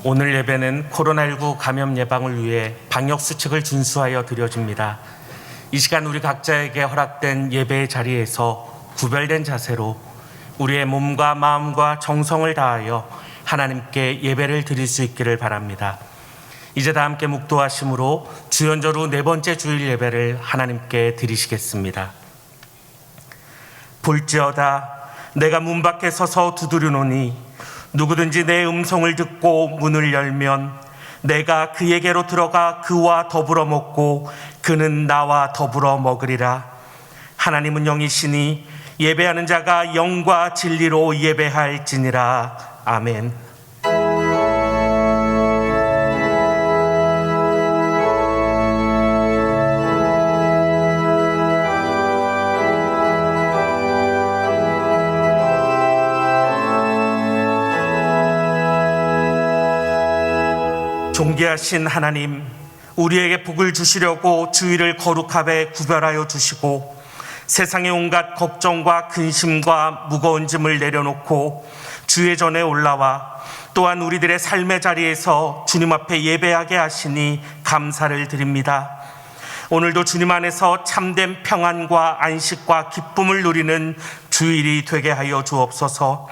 오늘 예배는 코로나19 감염 예방을 위해 방역수칙을 준수하여 드려집니다. 이 시간 우리 각자에게 허락된 예배의 자리에서 구별된 자세로 우리의 몸과 마음과 정성을 다하여 하나님께 예배를 드릴 수 있기를 바랍니다. 이제 다 함께 묵도하심으로 주연절 후 네 번째 주일 예배를 하나님께 드리시겠습니다. 볼지어다 내가 문 밖에 서서 두드리노니 누구든지 내 음성을 듣고 문을 열면 내가 그에게로 들어가 그와 더불어 먹고 그는 나와 더불어 먹으리라. 하나님은 영이시니 예배하는 자가 영과 진리로 예배할지니라. 아멘. 존귀하신 하나님, 우리에게 복을 주시려고 주일을 거룩하게 구별하여 주시고 세상의 온갖 걱정과 근심과 무거운 짐을 내려놓고 주의 전에 올라와 또한 우리들의 삶의 자리에서 주님 앞에 예배하게 하시니 감사를 드립니다. 오늘도 주님 안에서 참된 평안과 안식과 기쁨을 누리는 주일이 되게 하여 주옵소서.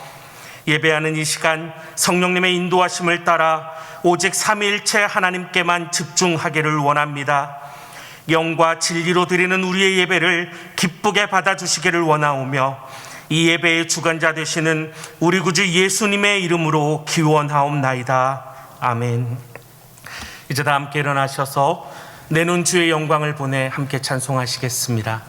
예배하는 이 시간 성령님의 인도하심을 따라 오직 삼위일체 하나님께만 집중하기를 원합니다. 영과 진리로 드리는 우리의 예배를 기쁘게 받아주시기를 원하오며 이 예배의 주관자 되시는 우리 구주 예수님의 이름으로 기원하옵나이다. 아멘. 이제 다 함께 일어나셔서 내 눈 주의 영광을 보내 함께 찬송하시겠습니다.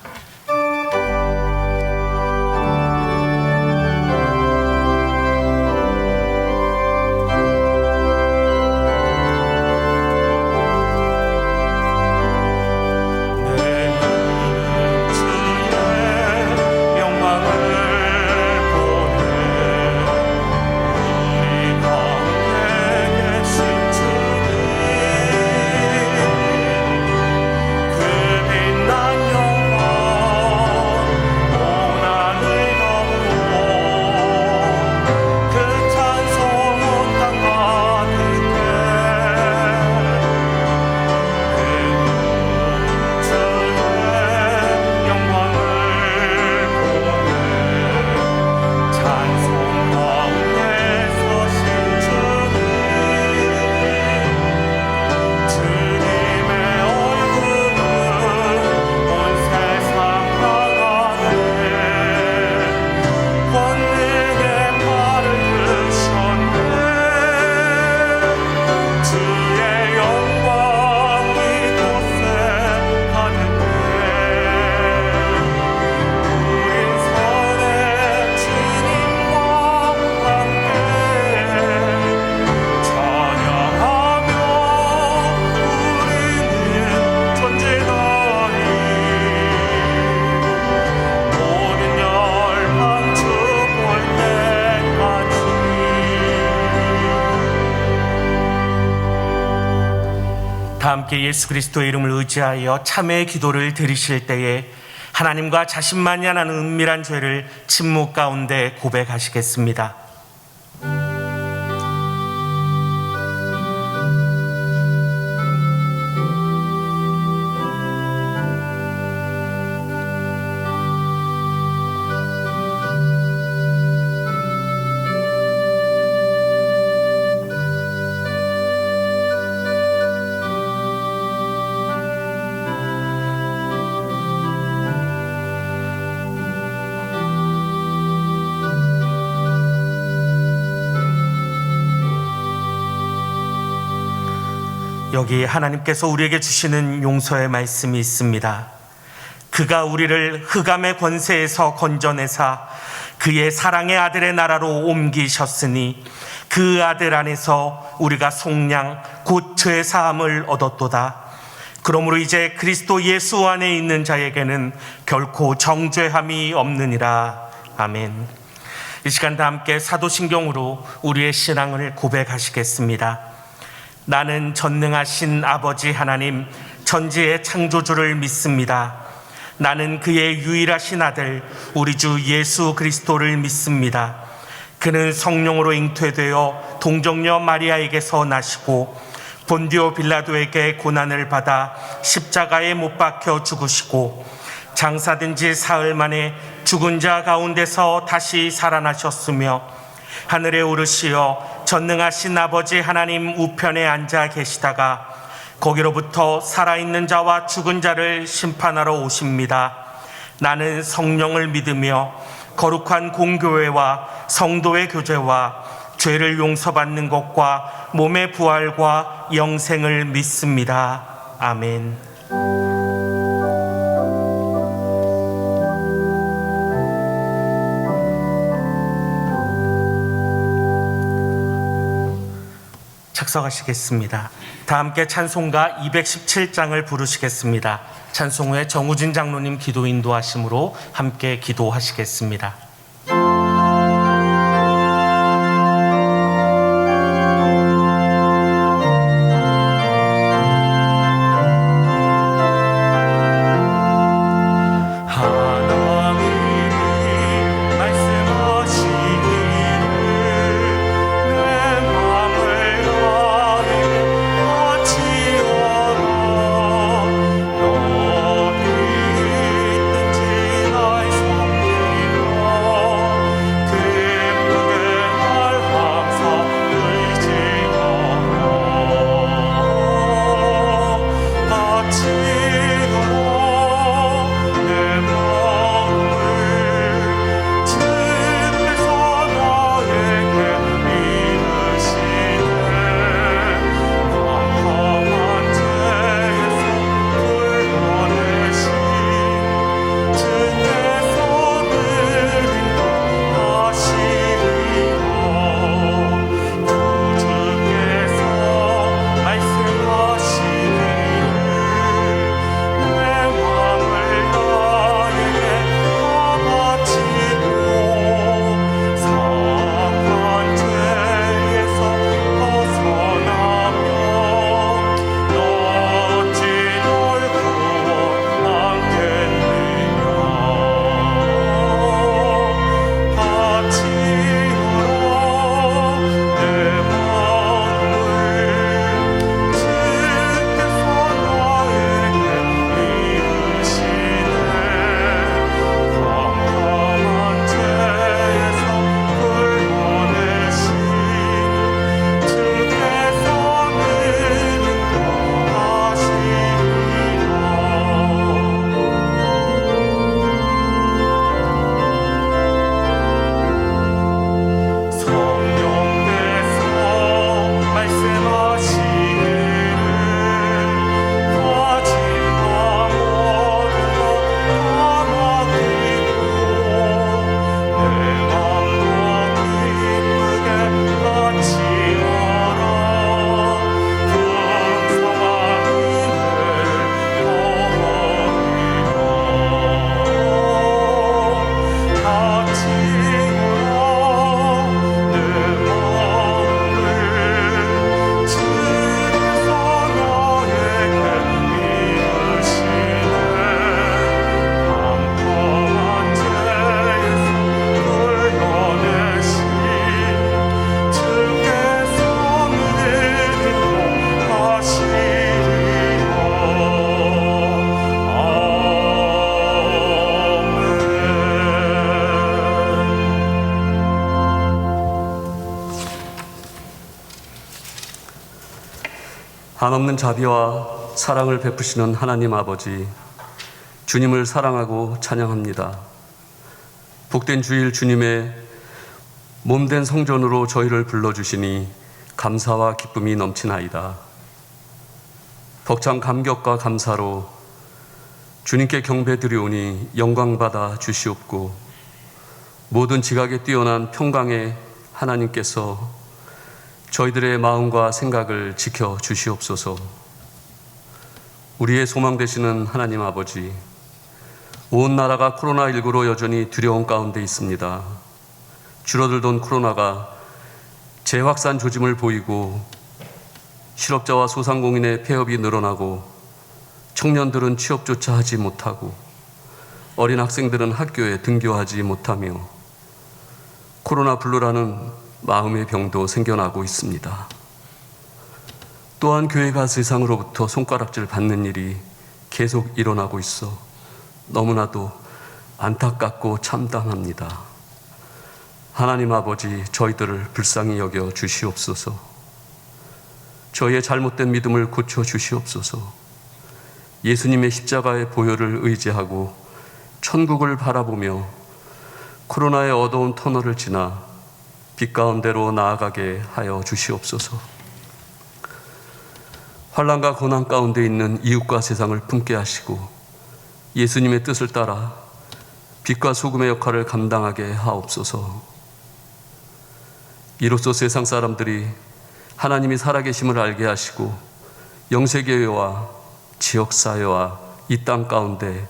다 함께 예수 그리스도의 이름을 의지하여 참회의 기도를 드리실 때에 하나님과 자신만이 하나는 은밀한 죄를 침묵 가운데 고백하시겠습니다. 여기 하나님께서 우리에게 주시는 용서의 말씀이 있습니다. 그가 우리를 흑암의 권세에서 건져내사 그의 사랑의 아들의 나라로 옮기셨으니 그 아들 안에서 우리가 속량 곧 죄 사함을 얻었도다. 그러므로 이제 그리스도 예수 안에 있는 자에게는 결코 정죄함이 없느니라. 아멘. 이 시간 다 함께 사도신경으로 우리의 신앙을 고백하시겠습니다. 나는 전능하신 아버지 하나님 전지의 창조주를 믿습니다. 나는 그의 유일하신 아들 우리 주 예수 그리스도를 믿습니다. 그는 성령으로 잉태되어 동정녀 마리아에게서 나시고 본디오 빌라도에게 고난을 받아 십자가에 못 박혀 죽으시고 장사된 지 사흘 만에 죽은 자 가운데서 다시 살아나셨으며 하늘에 오르시어 전능하신 아버지 하나님 우편에 앉아 계시다가 거기로부터 살아있는 자와 죽은 자를 심판하러 오십니다. 나는 성령을 믿으며 거룩한 공교회와 성도의 교제와 죄를 용서받는 것과 몸의 부활과 영생을 믿습니다. 아멘. 착석하시겠습니다. 다 함께 찬송가 217장을 부르시겠습니다. 찬송 후에 정우진 장로님 기도 인도하심으로 함께 기도하시겠습니다. 한없는 자비와 사랑을 베푸시는 하나님 아버지, 주님을 사랑하고 찬양합니다. 복된 주일 주님의 몸된 성전으로 저희를 불러주시니 감사와 기쁨이 넘치나이다. 벅찬 감격과 감사로 주님께 경배드리오니 영광받아 주시옵고, 모든 지각에 뛰어난 평강의 하나님께서 저희들의 마음과 생각을 지켜 주시옵소서. 우리의 소망 되시는 하나님 아버지, 온 나라가 코로나19로 여전히 두려움 가운데 있습니다. 줄어들던 코로나가 재확산 조짐을 보이고 실업자와 소상공인의 폐업이 늘어나고 청년들은 취업조차 하지 못하고 어린 학생들은 학교에 등교하지 못하며 코로나 블루라는 마음의 병도 생겨나고 있습니다. 또한 교회가 세상으로부터 손가락질 받는 일이 계속 일어나고 있어 너무나도 안타깝고 참담합니다. 하나님 아버지, 저희들을 불쌍히 여겨 주시옵소서. 저희의 잘못된 믿음을 고쳐 주시옵소서. 예수님의 십자가의 보혈을 의지하고 천국을 바라보며 코로나의 어두운 터널을 지나 빛 가운데로 나아가게 하여 주시옵소서. 환난과 고난 가운데 있는 이웃과 세상을 품게 하시고 예수님의 뜻을 따라 빛과 소금의 역할을 감당하게 하옵소서. 이로써 세상 사람들이 하나님이 살아계심을 알게 하시고 영세교회와 지역사회와 이 땅 가운데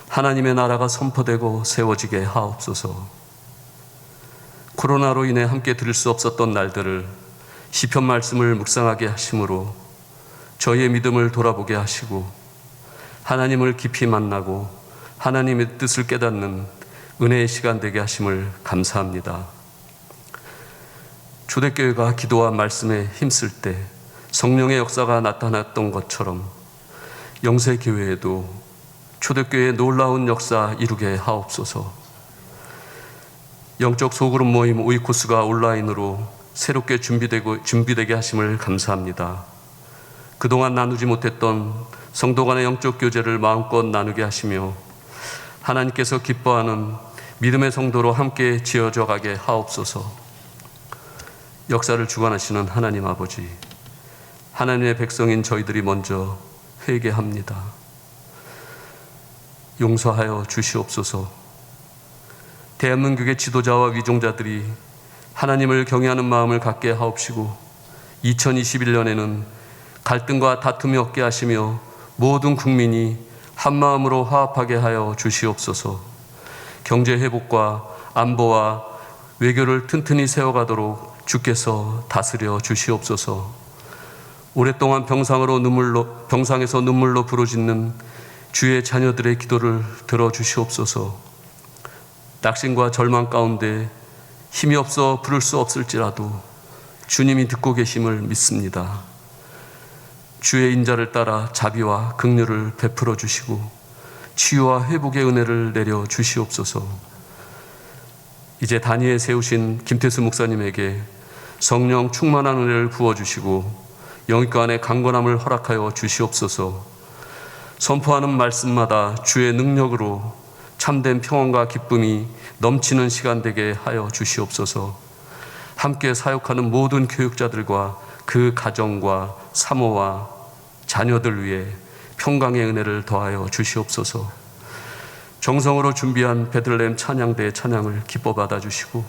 하나님의 나라가 선포되고 세워지게 하옵소서. 코로나로 인해 함께 들을 수 없었던 날들을 시편 말씀을 묵상하게 하심으로 저희의 믿음을 돌아보게 하시고 하나님을 깊이 만나고 하나님의 뜻을 깨닫는 은혜의 시간 되게 하심을 감사합니다. 초대교회가 기도와 말씀에 힘쓸 때 성령의 역사가 나타났던 것처럼 영세교회에도 초대교회의 놀라운 역사 이루게 하옵소서. 영적 소그룹 모임 오이코스가 온라인으로 새롭게 준비되게 하심을 감사합니다. 그동안 나누지 못했던 성도 간의 영적 교제를 마음껏 나누게 하시며 하나님께서 기뻐하는 믿음의 성도로 함께 지어져 가게 하옵소서. 역사를 주관하시는 하나님 아버지, 하나님의 백성인 저희들이 먼저 회개합니다. 용서하여 주시옵소서. 대한민국의 지도자와 위종자들이 하나님을 경외하는 마음을 갖게 하옵시고 2021년에는 갈등과 다툼이 없게 하시며 모든 국민이 한마음으로 화합하게 하여 주시옵소서. 경제 회복과 안보와 외교를 튼튼히 세워가도록 주께서 다스려 주시옵소서. 오랫동안 병상에서 눈물로 부르짖는 주의 자녀들의 기도를 들어주시옵소서. 낙심과 절망 가운데 힘이 없어 부를 수 없을지라도 주님이 듣고 계심을 믿습니다. 주의 인자를 따라 자비와 긍휼을 베풀어 주시고 치유와 회복의 은혜를 내려 주시옵소서. 이제 단위에 세우신 김태수 목사님에게 성령 충만한 은혜를 부어주시고 영육과 안에 강건함을 허락하여 주시옵소서. 선포하는 말씀마다 주의 능력으로 참된 평안과 기쁨이 넘치는 시간 되게 하여 주시옵소서. 함께 사역하는 모든 교육자들과 그 가정과 사모와 자녀들 위해 평강의 은혜를 더하여 주시옵소서. 정성으로 준비한 베들레헴 찬양대의 찬양을 기뻐 받아주시고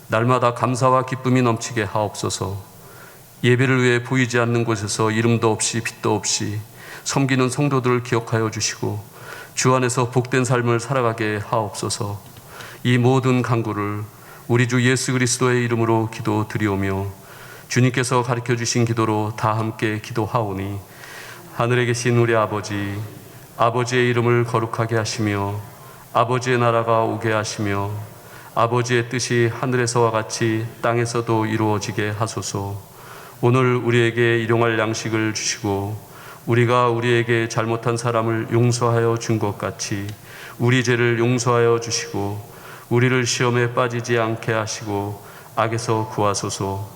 날마다 감사와 기쁨이 넘치게 하옵소서. 예배를 위해 보이지 않는 곳에서 이름도 없이 빛도 없이 섬기는 성도들을 기억하여 주시고 주 안에서 복된 삶을 살아가게 하옵소서. 이 모든 간구를 우리 주 예수 그리스도의 이름으로 기도드리오며 주님께서 가르쳐 주신 기도로 다 함께 기도하오니 하늘에 계신 우리 아버지, 아버지의 이름을 거룩하게 하시며 아버지의 나라가 오게 하시며 아버지의 뜻이 하늘에서와 같이 땅에서도 이루어지게 하소서. 오늘 우리에게 일용할 양식을 주시고 우리가 우리에게 잘못한 사람을 용서하여 준 것 같이 우리 죄를 용서하여 주시고 우리를 시험에 빠지지 않게 하시고 악에서 구하소서.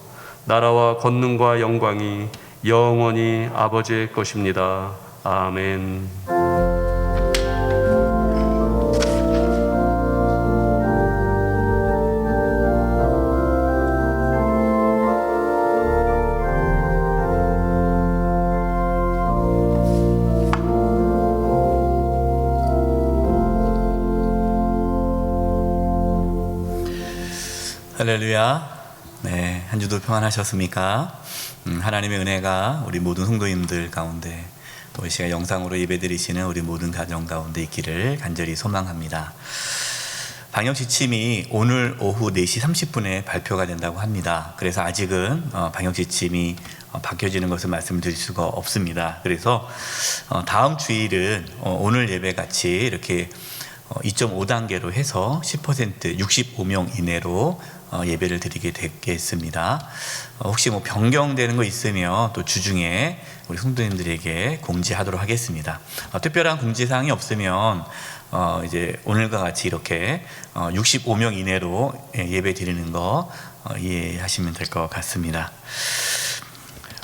나라와 권능과 영광이 영원히 아버지의 것입니다. 아멘. 할렐루야. 네, 한 주도 평안하셨습니까? 하나님의 은혜가 우리 모든 성도님들 가운데 또 이 시간 영상으로 예배드리시는 우리 모든 가정 가운데 있기를 간절히 소망합니다. 방역 지침이 오늘 오후 4시 30분에 발표가 된다고 합니다. 그래서 아직은 방역 지침이 바뀌어지는 것을 말씀드릴 수가 없습니다. 그래서 다음 주일은 오늘 예배같이 이렇게 2.5단계로 해서 10% 65명 이내로 예배를 드리게 되겠습니다. 혹시 뭐 변경되는 거 있으면 또 주중에 우리 성도님들에게 공지하도록 하겠습니다. 특별한 공지사항이 없으면 이제 오늘과 같이 이렇게 65명 이내로 예배 드리는 거 이해하시면 될 것 같습니다.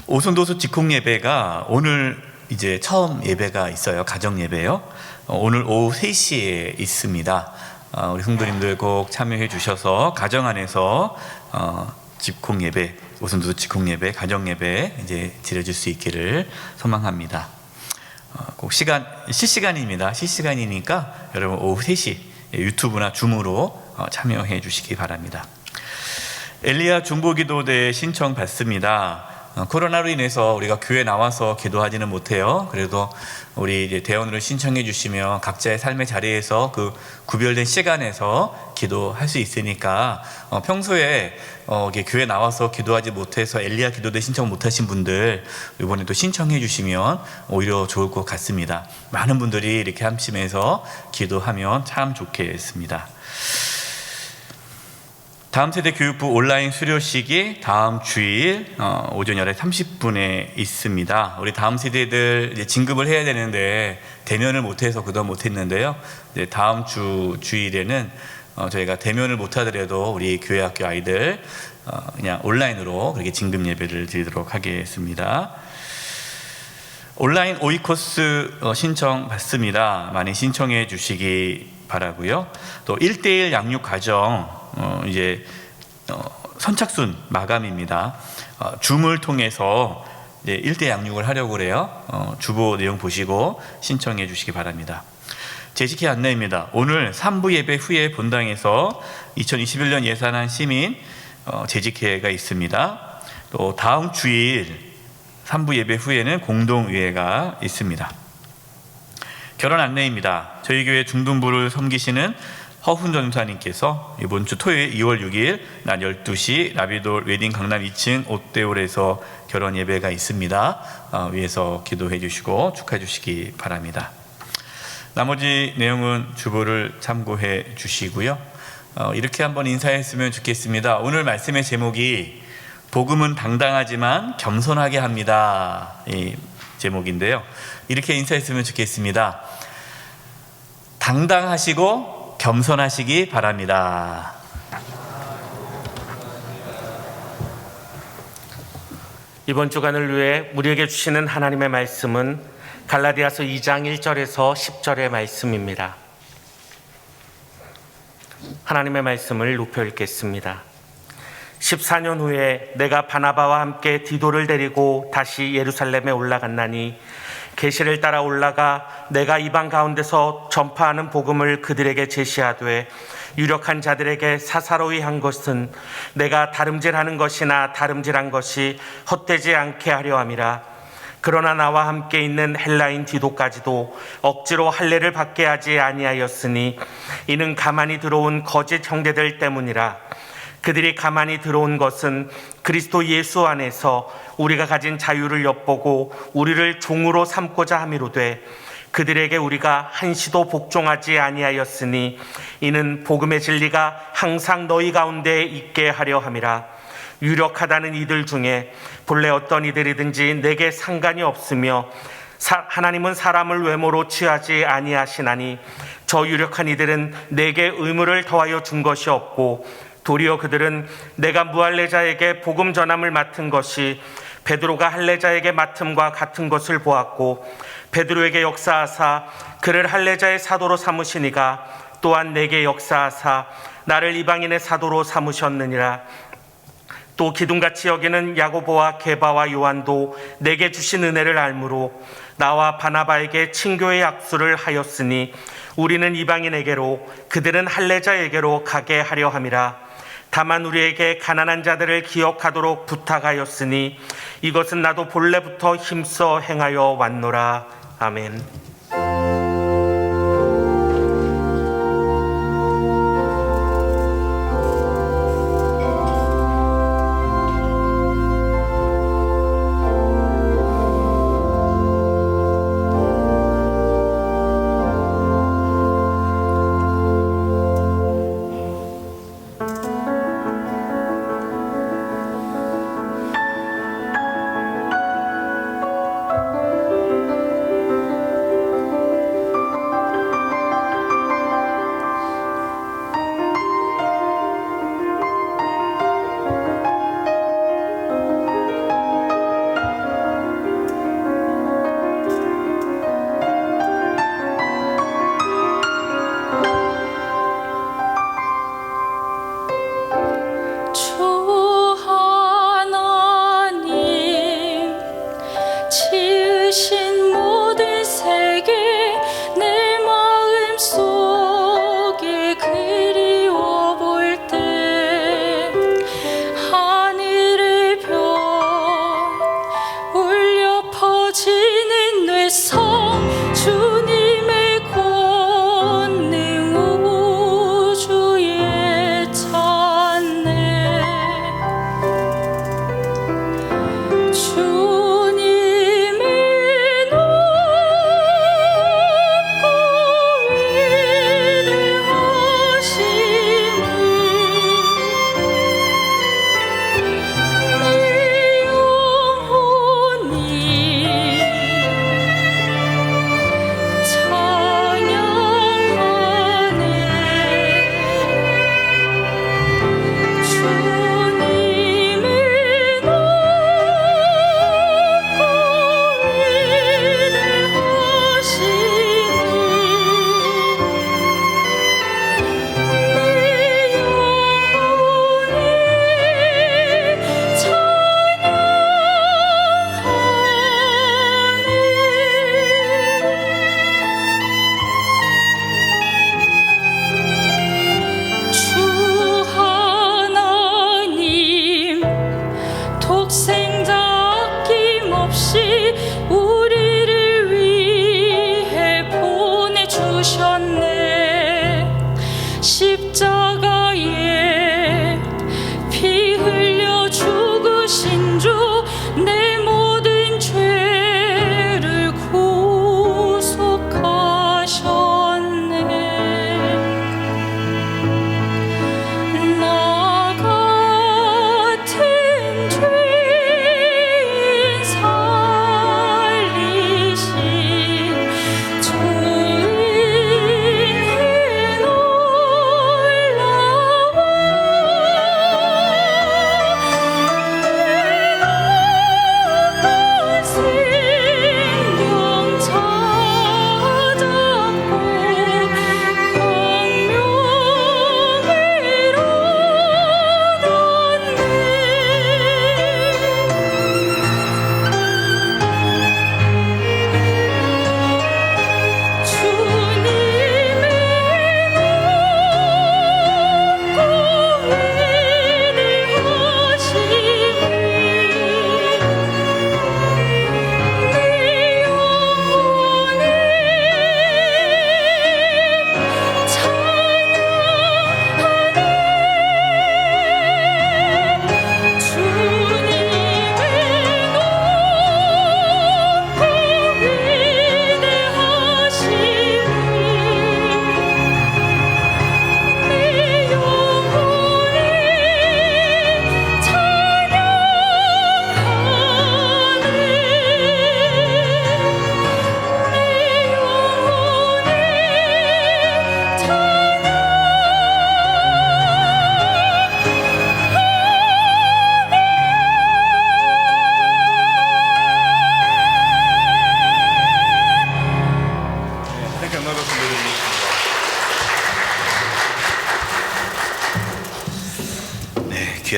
오순도수 직공 예배가 오늘 이제 처음 예배가 있어요. 가정 예배요. 오늘 오후 3시에 있습니다. 우리 성도님들 꼭 참여해 주셔서 가정 안에서 직공 예배, 오순도수 직공 예배, 가정 예배 이제 드려줄 수 있기를 소망합니다. 꼭 실시간입니다. 실시간이니까 여러분 오후 3시 유튜브나 줌으로 참여해 주시기 바랍니다. 엘리야 중보기도대 신청 받습니다. 코로나로 인해서 우리가 교회 나와서 기도하지는 못해요. 그래도 우리 이제 대원으로 신청해 주시면 각자의 삶의 자리에서 그 구별된 시간에서 기도할 수 있으니까 평소에 교회 나와서 기도하지 못해서 엘리야 기도대 신청 못하신 분들 이번에 또 신청해 주시면 오히려 좋을 것 같습니다. 많은 분들이 이렇게 함심해서 기도하면 참 좋겠습니다. 다음 세대 교육부 온라인 수료식이 다음 주일 오전 11시 30분에 있습니다. 우리 다음 세대들 이제 진급을 해야 되는데 대면을 못해서 그동안 못했는데요. 이제 다음 주일에는 저희가 대면을 못하더라도 우리 교회학교 아이들 그냥 온라인으로 그렇게 진급 예배를 드리도록 하겠습니다. 온라인 OE 코스 신청 받습니다. 많이 신청해 주시기 바라고요. 또 1:1 양육 과정 이제 선착순 마감입니다. 줌을 통해서 이제 1대 양육을 하려고 그래요. 주보 내용 보시고 신청해 주시기 바랍니다. 재직회 안내입니다. 오늘 3부 예배 후에 본당에서 2021년 예산안 시민 재직회가 있습니다. 또 다음 주일 3부 예배 후에는 공동의회가 있습니다. 결혼 안내입니다. 저희 교회 중등부를 섬기시는 허훈 전사님께서 이번 주 토요일 2월 6일 낮 12시 라비돌 웨딩 강남 2층 롯데홀에서 결혼 예배가 있습니다. 위에서 기도해 주시고 축하해 주시기 바랍니다. 나머지 내용은 주보를 참고해 주시고요. 이렇게 한번 인사했으면 좋겠습니다. 오늘 말씀의 제목이 복음은 당당하지만 겸손하게 합니다. 이 제목인데요. 이렇게 인사했으면 좋겠습니다. 당당하시고 겸손하시기 바랍니다. 이번 주간을 위해 우리에게 주시는 하나님의 말씀은 갈라디아서 2장 1절에서 10절의 말씀입니다. 하나님의 말씀을 높여 읽겠습니다. 14년 후에 내가 바나바와 함께 디도를 데리고 다시 예루살렘에 올라갔나니 계시를 따라 올라가 내가 이방 가운데서 전파하는 복음을 그들에게 제시하되 유력한 자들에게 사사로이 한 것은 내가 다름질하는 것이나 다름질한 것이 헛되지 않게 하려 함이라. 그러나 나와 함께 있는 헬라인 디도까지도 억지로 할례를 받게 하지 아니하였으니 이는 가만히 들어온 거짓 형제들 때문이라. 그들이 가만히 들어온 것은 그리스도 예수 안에서 우리가 가진 자유를 엿보고 우리를 종으로 삼고자 함이로되 그들에게 우리가 한시도 복종하지 아니하였으니 이는 복음의 진리가 항상 너희 가운데 있게 하려 함이라. 유력하다는 이들 중에 본래 어떤 이들이든지 내게 상관이 없으며 하나님은 사람을 외모로 취하지 아니하시나니 저 유력한 이들은 내게 의무를 더하여 준 것이 없고 도리어 그들은 내가 무할례자에게 복음 전함을 맡은 것이 베드로가 할례자에게 맡음과 같은 것을 보았고 베드로에게 역사하사 그를 할례자의 사도로 삼으시니가 또한 내게 역사하사 나를 이방인의 사도로 삼으셨느니라. 또 기둥같이 여기는 야고보와 게바와 요한도 내게 주신 은혜를 알므로 나와 바나바에게 친교의 약수를 하였으니 우리는 이방인에게로 그들은 할례자에게로 가게 하려 함이라. 다만 우리에게 가난한 자들을 기억하도록 부탁하였으니 이것은 나도 본래부터 힘써 행하여 왔노라. 아멘.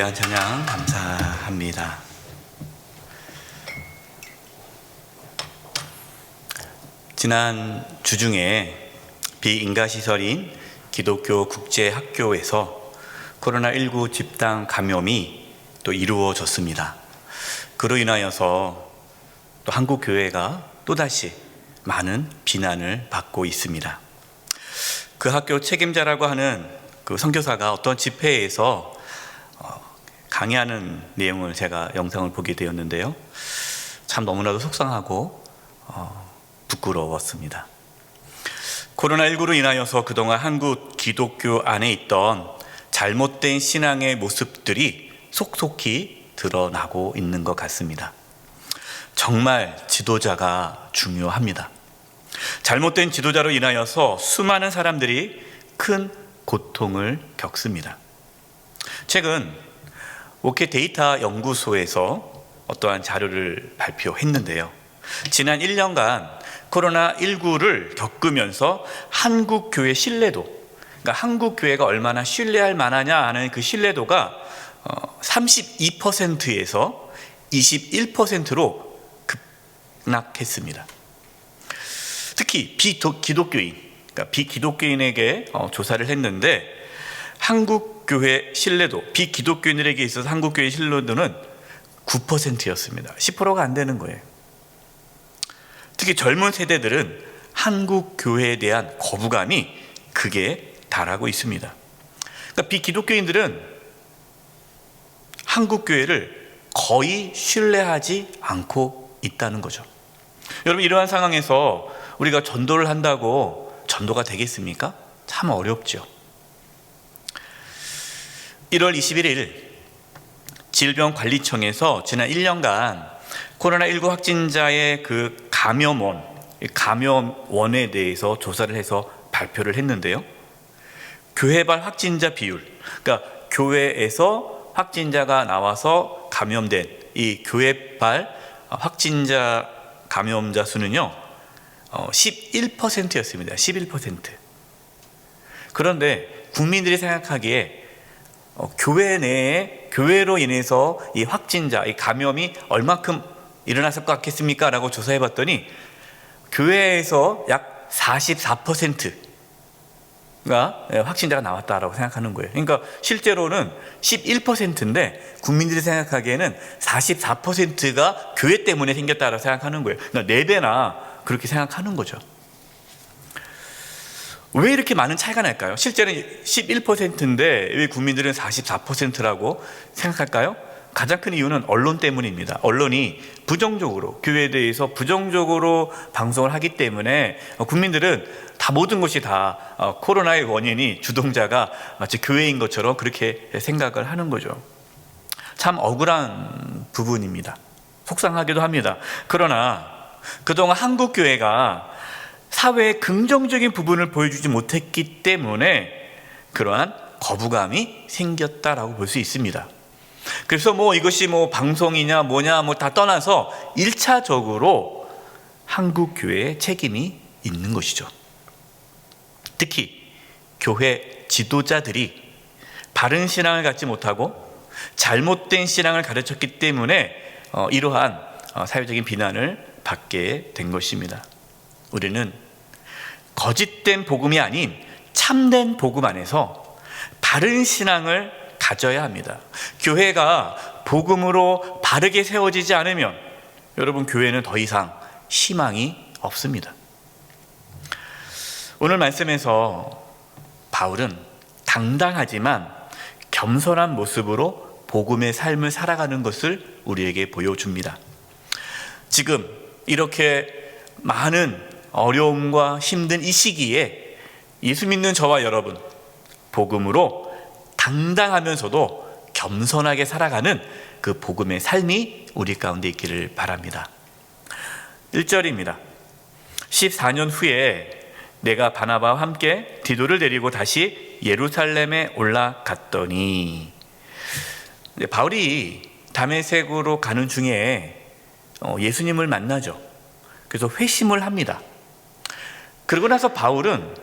귀한 찬양 감사합니다. 지난 주중에 비인가시설인 기독교 국제학교에서 코로나19 집단 감염이 또 이루어졌습니다. 그로 인하여서 또 한국 교회가 또다시 많은 비난을 받고 있습니다. 그 학교 책임자라고 하는 그 선교사가 어떤 집회에서 강의하는 내용을 제가 영상을 보게 되었는데요. 참 너무나도 속상하고 부끄러웠습니다. 코로나19로 인하여서 그동안 한국 기독교 안에 있던 잘못된 신앙의 모습들이 속속히 드러나고 있는 것 같습니다. 정말 지도자가 중요합니다. 잘못된 지도자로 인하여서 수많은 사람들이 큰 고통을 겪습니다. 최근 오케 데이터 연구소에서 어떠한 자료를 발표했는데요. 지난 1년간 코로나19를 겪으면서 한국 교회 신뢰도, 그러니까 한국 교회가 얼마나 신뢰할 만하냐 하는 그 신뢰도가 32%에서 21%로 급락했습니다. 특히 비기독교인, 그러니까 비기독교인에게 조사를 했는데 한국 교회 신뢰도, 비기독교인들에게 있어서 한국 교회 신뢰도는 9%였습니다. 10%가 안 되는 거예요. 특히 젊은 세대들은 한국 교회에 대한 거부감이 극에 달하고 있습니다. 그러니까 비기독교인들은 한국 교회를 거의 신뢰하지 않고 있다는 거죠. 여러분, 이러한 상황에서 우리가 전도를 한다고 전도가 되겠습니까? 참 어렵죠. 1월 21일 질병관리청에서 지난 1년간 코로나19 확진자의 그 감염원에 대해서 조사를 해서 발표를 했는데요. 교회발 확진자 비율, 그러니까 교회에서 확진자가 나와서 감염된 이 교회발 확진자 감염자 수는요, 11%였습니다. 11%. 그런데 국민들이 생각하기에 교회 내에, 교회로 인해서 이 확진자, 이 감염이 얼마큼 일어났을 것 같겠습니까? 라고 조사해 봤더니 교회에서 약 44%가 확진자가 나왔다라고 생각하는 거예요. 그러니까 실제로는 11%인데 국민들이 생각하기에는 44%가 교회 때문에 생겼다라고 생각하는 거예요. 그러니까 4배나 그렇게 생각하는 거죠. 왜 이렇게 많은 차이가 날까요? 실제는 11%인데 왜 국민들은 44%라고 생각할까요? 가장 큰 이유는 언론 때문입니다. 언론이 부정적으로, 교회에 대해서 부정적으로 방송을 하기 때문에 국민들은 다 모든 것이 다 코로나의 원인이, 주동자가 마치 교회인 것처럼 그렇게 생각을 하는 거죠. 참 억울한 부분입니다. 속상하기도 합니다. 그러나 그동안 한국 교회가 사회의 긍정적인 부분을 보여주지 못했기 때문에 그러한 거부감이 생겼다라고 볼 수 있습니다. 그래서 이것이 방송이냐 뭐냐 다 떠나서 1차적으로 한국 교회의 책임이 있는 것이죠. 특히 교회 지도자들이 바른 신앙을 갖지 못하고 잘못된 신앙을 가르쳤기 때문에 이러한 사회적인 비난을 받게 된 것입니다. 우리는 거짓된 복음이 아닌 참된 복음 안에서 바른 신앙을 가져야 합니다. 교회가 복음으로 바르게 세워지지 않으면 여러분, 교회는 더 이상 희망이 없습니다. 오늘 말씀에서 바울은 당당하지만 겸손한 모습으로 복음의 삶을 살아가는 것을 우리에게 보여줍니다. 지금 이렇게 많은 어려움과 힘든 이 시기에 예수 믿는 저와 여러분, 복음으로 당당하면서도 겸손하게 살아가는 그 복음의 삶이 우리 가운데 있기를 바랍니다. 1절입니다. 14년 후에 내가 바나바와 함께 디도를 데리고 다시 예루살렘에 올라갔더니, 바울이 다메섹으로 가는 중에 예수님을 만나죠. 그래서 회심을 합니다. 그러고 나서 바울은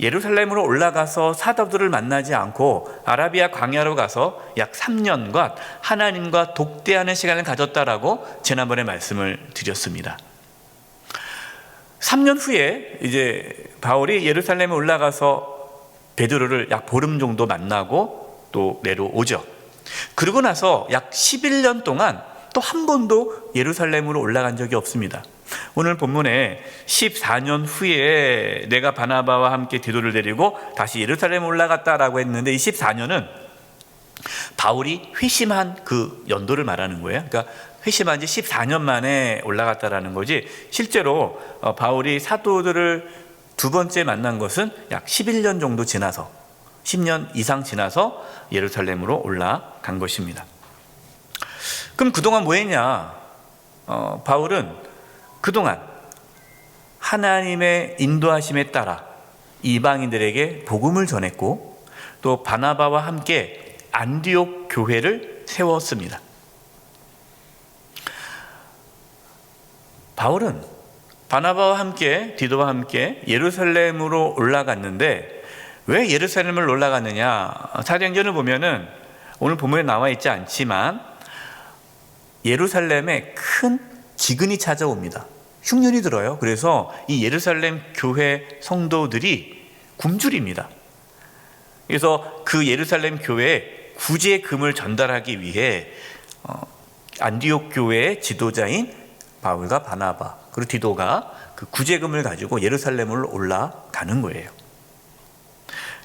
예루살렘으로 올라가서 사도들을 만나지 않고 아라비아 광야로 가서 약 3년간 하나님과 독대하는 시간을 가졌다라고 지난번에 말씀을 드렸습니다. 3년 후에 이제 바울이 예루살렘에 올라가서 베드로를 약 보름 정도 만나고 또 내려오죠. 그러고 나서 약 11년 동안 또 한 번도 예루살렘으로 올라간 적이 없습니다. 오늘 본문에 14년 후에 내가 바나바와 함께 디도를 데리고 다시 예루살렘 올라갔다라고 했는데, 이 14년은 바울이 회심한 그 연도를 말하는 거예요. 그러니까 회심한 지 14년 만에 올라갔다라는 거지, 실제로 바울이 사도들을 두 번째 만난 것은 약 11년 정도 지나서, 10년 이상 지나서 예루살렘으로 올라간 것입니다. 그럼 그동안 뭐 했냐? 바울은 그동안 하나님의 인도하심에 따라 이방인들에게 복음을 전했고, 또 바나바와 함께 안디옥 교회를 세웠습니다. 바울은 바나바와 함께 디도와 함께 예루살렘으로 올라갔는데, 왜 예루살렘을 올라갔느냐? 사도행전을 보면은 오늘 본문에 나와 있지 않지만 예루살렘에 큰 기근이 찾아옵니다. 흉년이 들어요. 그래서 이 예루살렘 교회 성도들이 굶주립니다. 그래서 그 예루살렘 교회에 구제금을 전달하기 위해 안디옥 교회의 지도자인 바울과 바나바 그리고 디도가 그 구제금을 가지고 예루살렘으로 올라가는 거예요.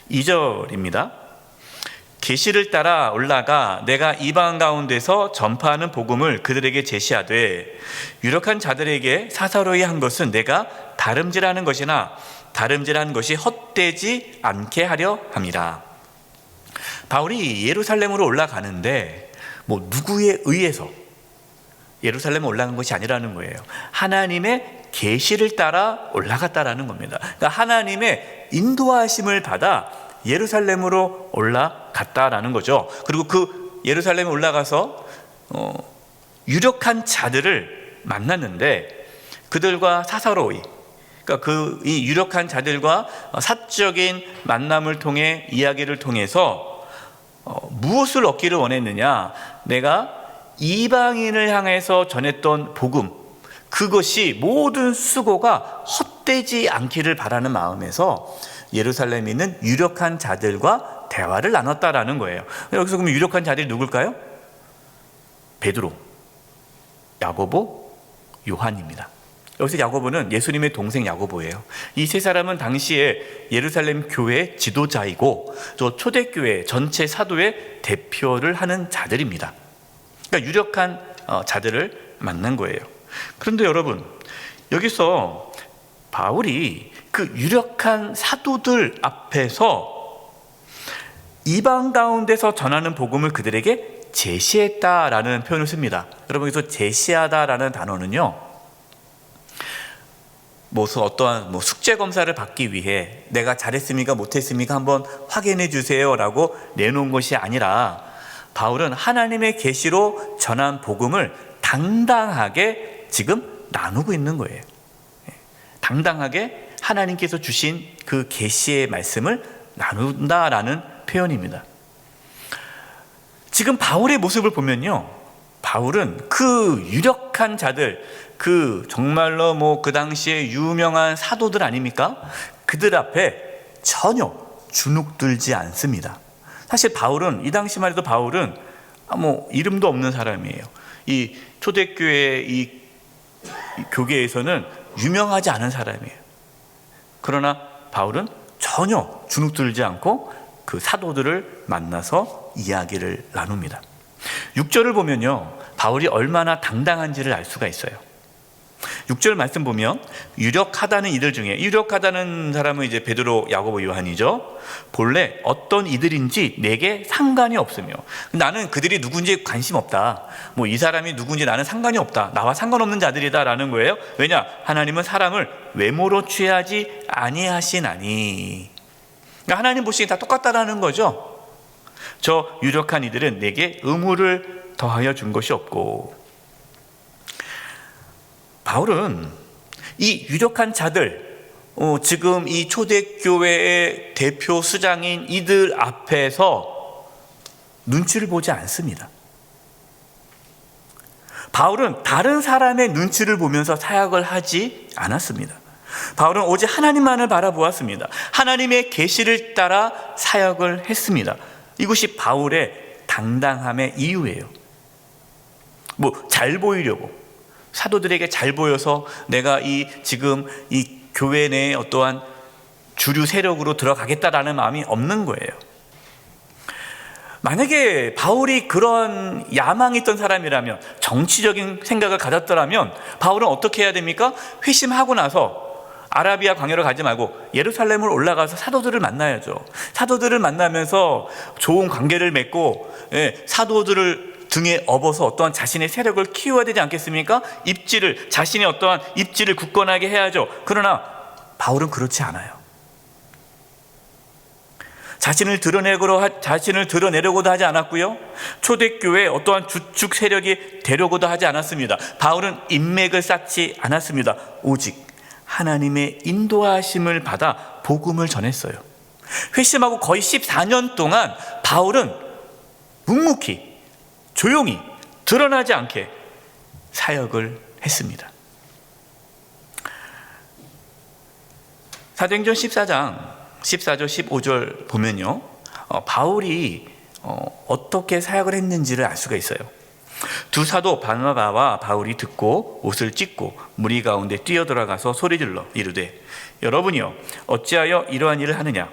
2절입니다. 계시를 따라 올라가 내가 이방 가운데서 전파하는 복음을 그들에게 제시하되, 유력한 자들에게 사사로이 한 것은 내가 다름질하는 것이나 다름질한 것이 헛되지 않게 하려 함이라. 바울이 예루살렘으로 올라가는데 뭐 누구에 의해서 예루살렘에 올라간 것이 아니라는 거예요. 하나님의 계시를 따라 올라갔다라는 겁니다. 그러니까 하나님의 인도하심을 받아 예루살렘으로 올라갔다라는 거죠. 그리고 그 예루살렘에 올라가서 유력한 자들을 만났는데, 그들과 사사로이, 그러니까 이 유력한 자들과 사적인 만남을 통해 이야기를 통해서 무엇을 얻기를 원했느냐? 내가 이방인을 향해서 전했던 복음, 그것이 모든 수고가 헛되지 않기를 바라는 마음에서 예루살렘에 있는 유력한 자들과 대화를 나눴다라는 거예요. 여기서 그러면 유력한 자들이 누굴까요? 베드로, 야고보, 요한입니다. 여기서 야고보는 예수님의 동생 야고보예요. 이 세 사람은 당시에 예루살렘 교회의 지도자이고 또 초대교회 전체 사도의 대표를 하는 자들입니다. 그러니까 유력한 자들을 만난 거예요. 그런데 여러분, 여기서 바울이 그 유력한 사도들 앞에서 이방 가운데서 전하는 복음을 그들에게 제시했다라는 표현을 씁니다. 여러분, 여기서 제시하다라는 단어는요, 어떠한 숙제 검사를 받기 위해 내가 잘했습니까 못했습니까 한번 확인해 주세요라고 내놓은 것이 아니라, 바울은 하나님의 계시로 전한 복음을 당당하게 지금 나누고 있는 거예요. 당당하게 하나님께서 주신 그 계시의 말씀을 나눈다라는 표현입니다. 지금 바울의 모습을 보면요, 바울은 그 유력한 자들, 그 정말로 그 당시에 유명한 사도들 아닙니까? 그들 앞에 전혀 주눅들지 않습니다. 사실 바울은, 이 당시만 해도 바울은 이름도 없는 사람이에요. 이 초대교회 이 교계에서는 유명하지 않은 사람이에요. 그러나 바울은 전혀 주눅들지 않고 그 사도들을 만나서 이야기를 나눕니다. 6절을 보면요, 바울이 얼마나 당당한지를 알 수가 있어요. 6절 말씀 보면, 유력하다는 이들 중에, 유력하다는 사람은 이제 베드로, 야고보, 요한이죠. 본래 어떤 이들인지 내게 상관이 없으며, 나는 그들이 누군지 관심 없다. 이 사람이 누군지 나는 상관이 없다. 나와 상관없는 자들이다라는 거예요. 왜냐? 하나님은 사람을 외모로 취하지 아니하시나니. 그러니까 하나님 보시기에 다 똑같다라는 거죠. 저 유력한 이들은 내게 의무를 더하여 준 것이 없고. 바울은 이 유력한 자들, 지금 이 초대교회의 대표 수장인 이들 앞에서 눈치를 보지 않습니다. 바울은 다른 사람의 눈치를 보면서 사역을 하지 않았습니다. 바울은 오직 하나님만을 바라보았습니다. 하나님의 계시를 따라 사역을 했습니다. 이것이 바울의 당당함의 이유예요. 잘 보이려고, 사도들에게 잘 보여서 내가 지금 이 교회 내에 어떠한 주류 세력으로 들어가겠다라는 마음이 없는 거예요. 만약에 바울이 그런 야망이 있던 사람이라면, 정치적인 생각을 가졌더라면 바울은 어떻게 해야 됩니까? 회심하고 나서 아라비아 광야로 가지 말고 예루살렘을 올라가서 사도들을 만나야죠. 사도들을 만나면서 좋은 관계를 맺고 사도들을 등에 업어서 어떠한 자신의 세력을 키워야 되지 않겠습니까? 자신의 어떠한 입지를 굳건하게 해야죠. 그러나 바울은 그렇지 않아요. 자신을 드러내려고도 하지 않았고요. 초대교회에 어떠한 주축 세력이 되려고도 하지 않았습니다. 바울은 인맥을 쌓지 않았습니다. 오직 하나님의 인도하심을 받아 복음을 전했어요. 회심하고 거의 14년 동안 바울은 묵묵히 조용히 드러나지 않게 사역을 했습니다. 사도행전 14장 14절 15절 보면요, 바울이 어떻게 사역을 했는지를 알 수가 있어요. 두 사도 바나바와 바울이 듣고 옷을 찢고 무리 가운데 뛰어들어가서 소리질러 이르되, 여러분이여 어찌하여 이러한 일을 하느냐?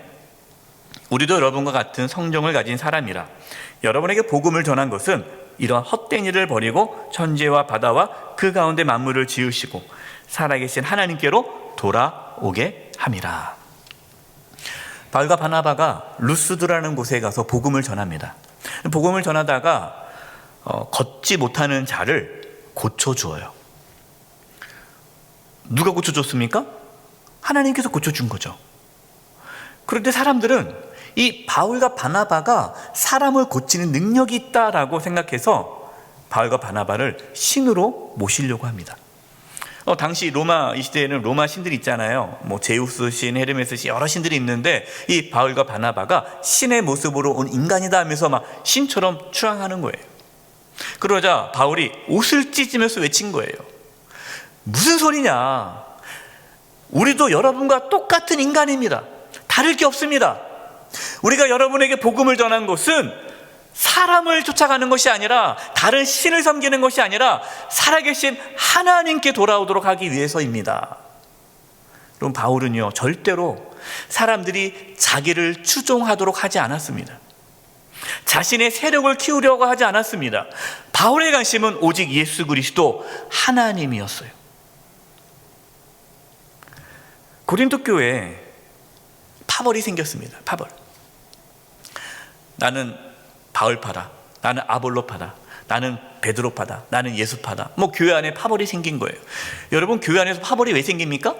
우리도 여러분과 같은 성령을 가진 사람이라. 여러분에게 복음을 전한 것은 이러한 헛된 일을 버리고 천지와 바다와 그 가운데 만물을 지으시고 살아계신 하나님께로 돌아오게 함이라. 바울과 바나바가 루스드라는 곳에 가서 복음을 전합니다. 복음을 전하다가 걷지 못하는 자를 고쳐주어요. 누가 고쳐줬습니까? 하나님께서 고쳐준 거죠. 그런데 사람들은 이 바울과 바나바가 사람을 고치는 능력이 있다라고 생각해서 바울과 바나바를 신으로 모시려고 합니다. 당시 이 시대에는 로마 신들이 있잖아요. 제우스 신, 헤르메스 신, 여러 신들이 있는데 이 바울과 바나바가 신의 모습으로 온 인간이다 하면서 막 신처럼 추앙하는 거예요. 그러자 바울이 옷을 찢으면서 외친 거예요. 무슨 소리냐? 우리도 여러분과 똑같은 인간입니다. 다를 게 없습니다. 우리가 여러분에게 복음을 전한 것은 사람을 쫓아가는 것이 아니라, 다른 신을 섬기는 것이 아니라 살아계신 하나님께 돌아오도록 하기 위해서입니다. 그럼 바울은요, 절대로 사람들이 자기를 추종하도록 하지 않았습니다. 자신의 세력을 키우려고 하지 않았습니다. 바울의 관심은 오직 예수 그리스도 하나님이었어요. 고린도 교회에 파벌이 생겼습니다. 파벌. 나는 바울파다, 나는 아볼로파다, 나는 베드로파다, 나는 예수파다. 교회 안에 파벌이 생긴 거예요. 여러분, 교회 안에서 파벌이 왜 생깁니까?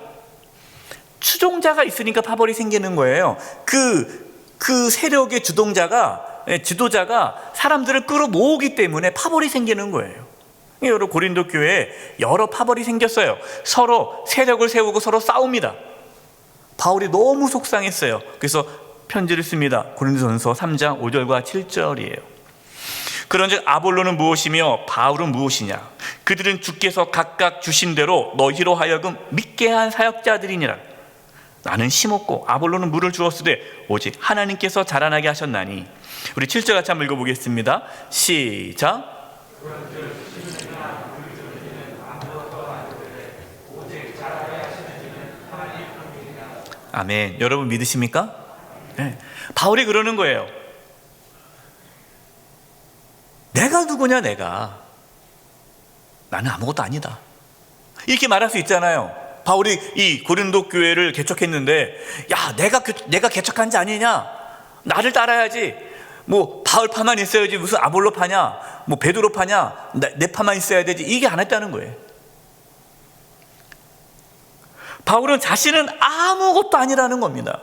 추종자가 있으니까 파벌이 생기는 거예요. 그 세력의 지도자가 사람들을 끌어모으기 때문에 파벌이 생기는 거예요. 여러분, 고린도 교회에 여러 파벌이 생겼어요. 서로 세력을 세우고 서로 싸웁니다. 바울이 너무 속상했어요. 그래서 편지를 씁니다. 고린도전서 3장 5절과 7절이에요. 그런즉 아볼로는 무엇이며 바울은 무엇이냐? 그들은 주께서 각각 주신 대로 너희로 하여금 믿게 한 사역자들이니라. 나는 심었고 아볼로는 물을 주었으되 오직 하나님께서 자라나게 하셨나니. 우리 7절 같이 한번 읽어보겠습니다. 시작. 아멘. 여러분 믿으십니까? 네. 바울이 그러는 거예요. 내가 누구냐? 나는 아무것도 아니다. 이렇게 말할 수 있잖아요. 바울이 이 고린도 교회를 개척했는데, 야, 내가 개척한 자 아니냐? 나를 따라야지. 바울파만 있어야지 무슨 아볼로파냐? 베드로파냐? 내 파만 있어야 되지. 이게 안 했다는 거예요. 바울은 자신은 아무것도 아니라는 겁니다.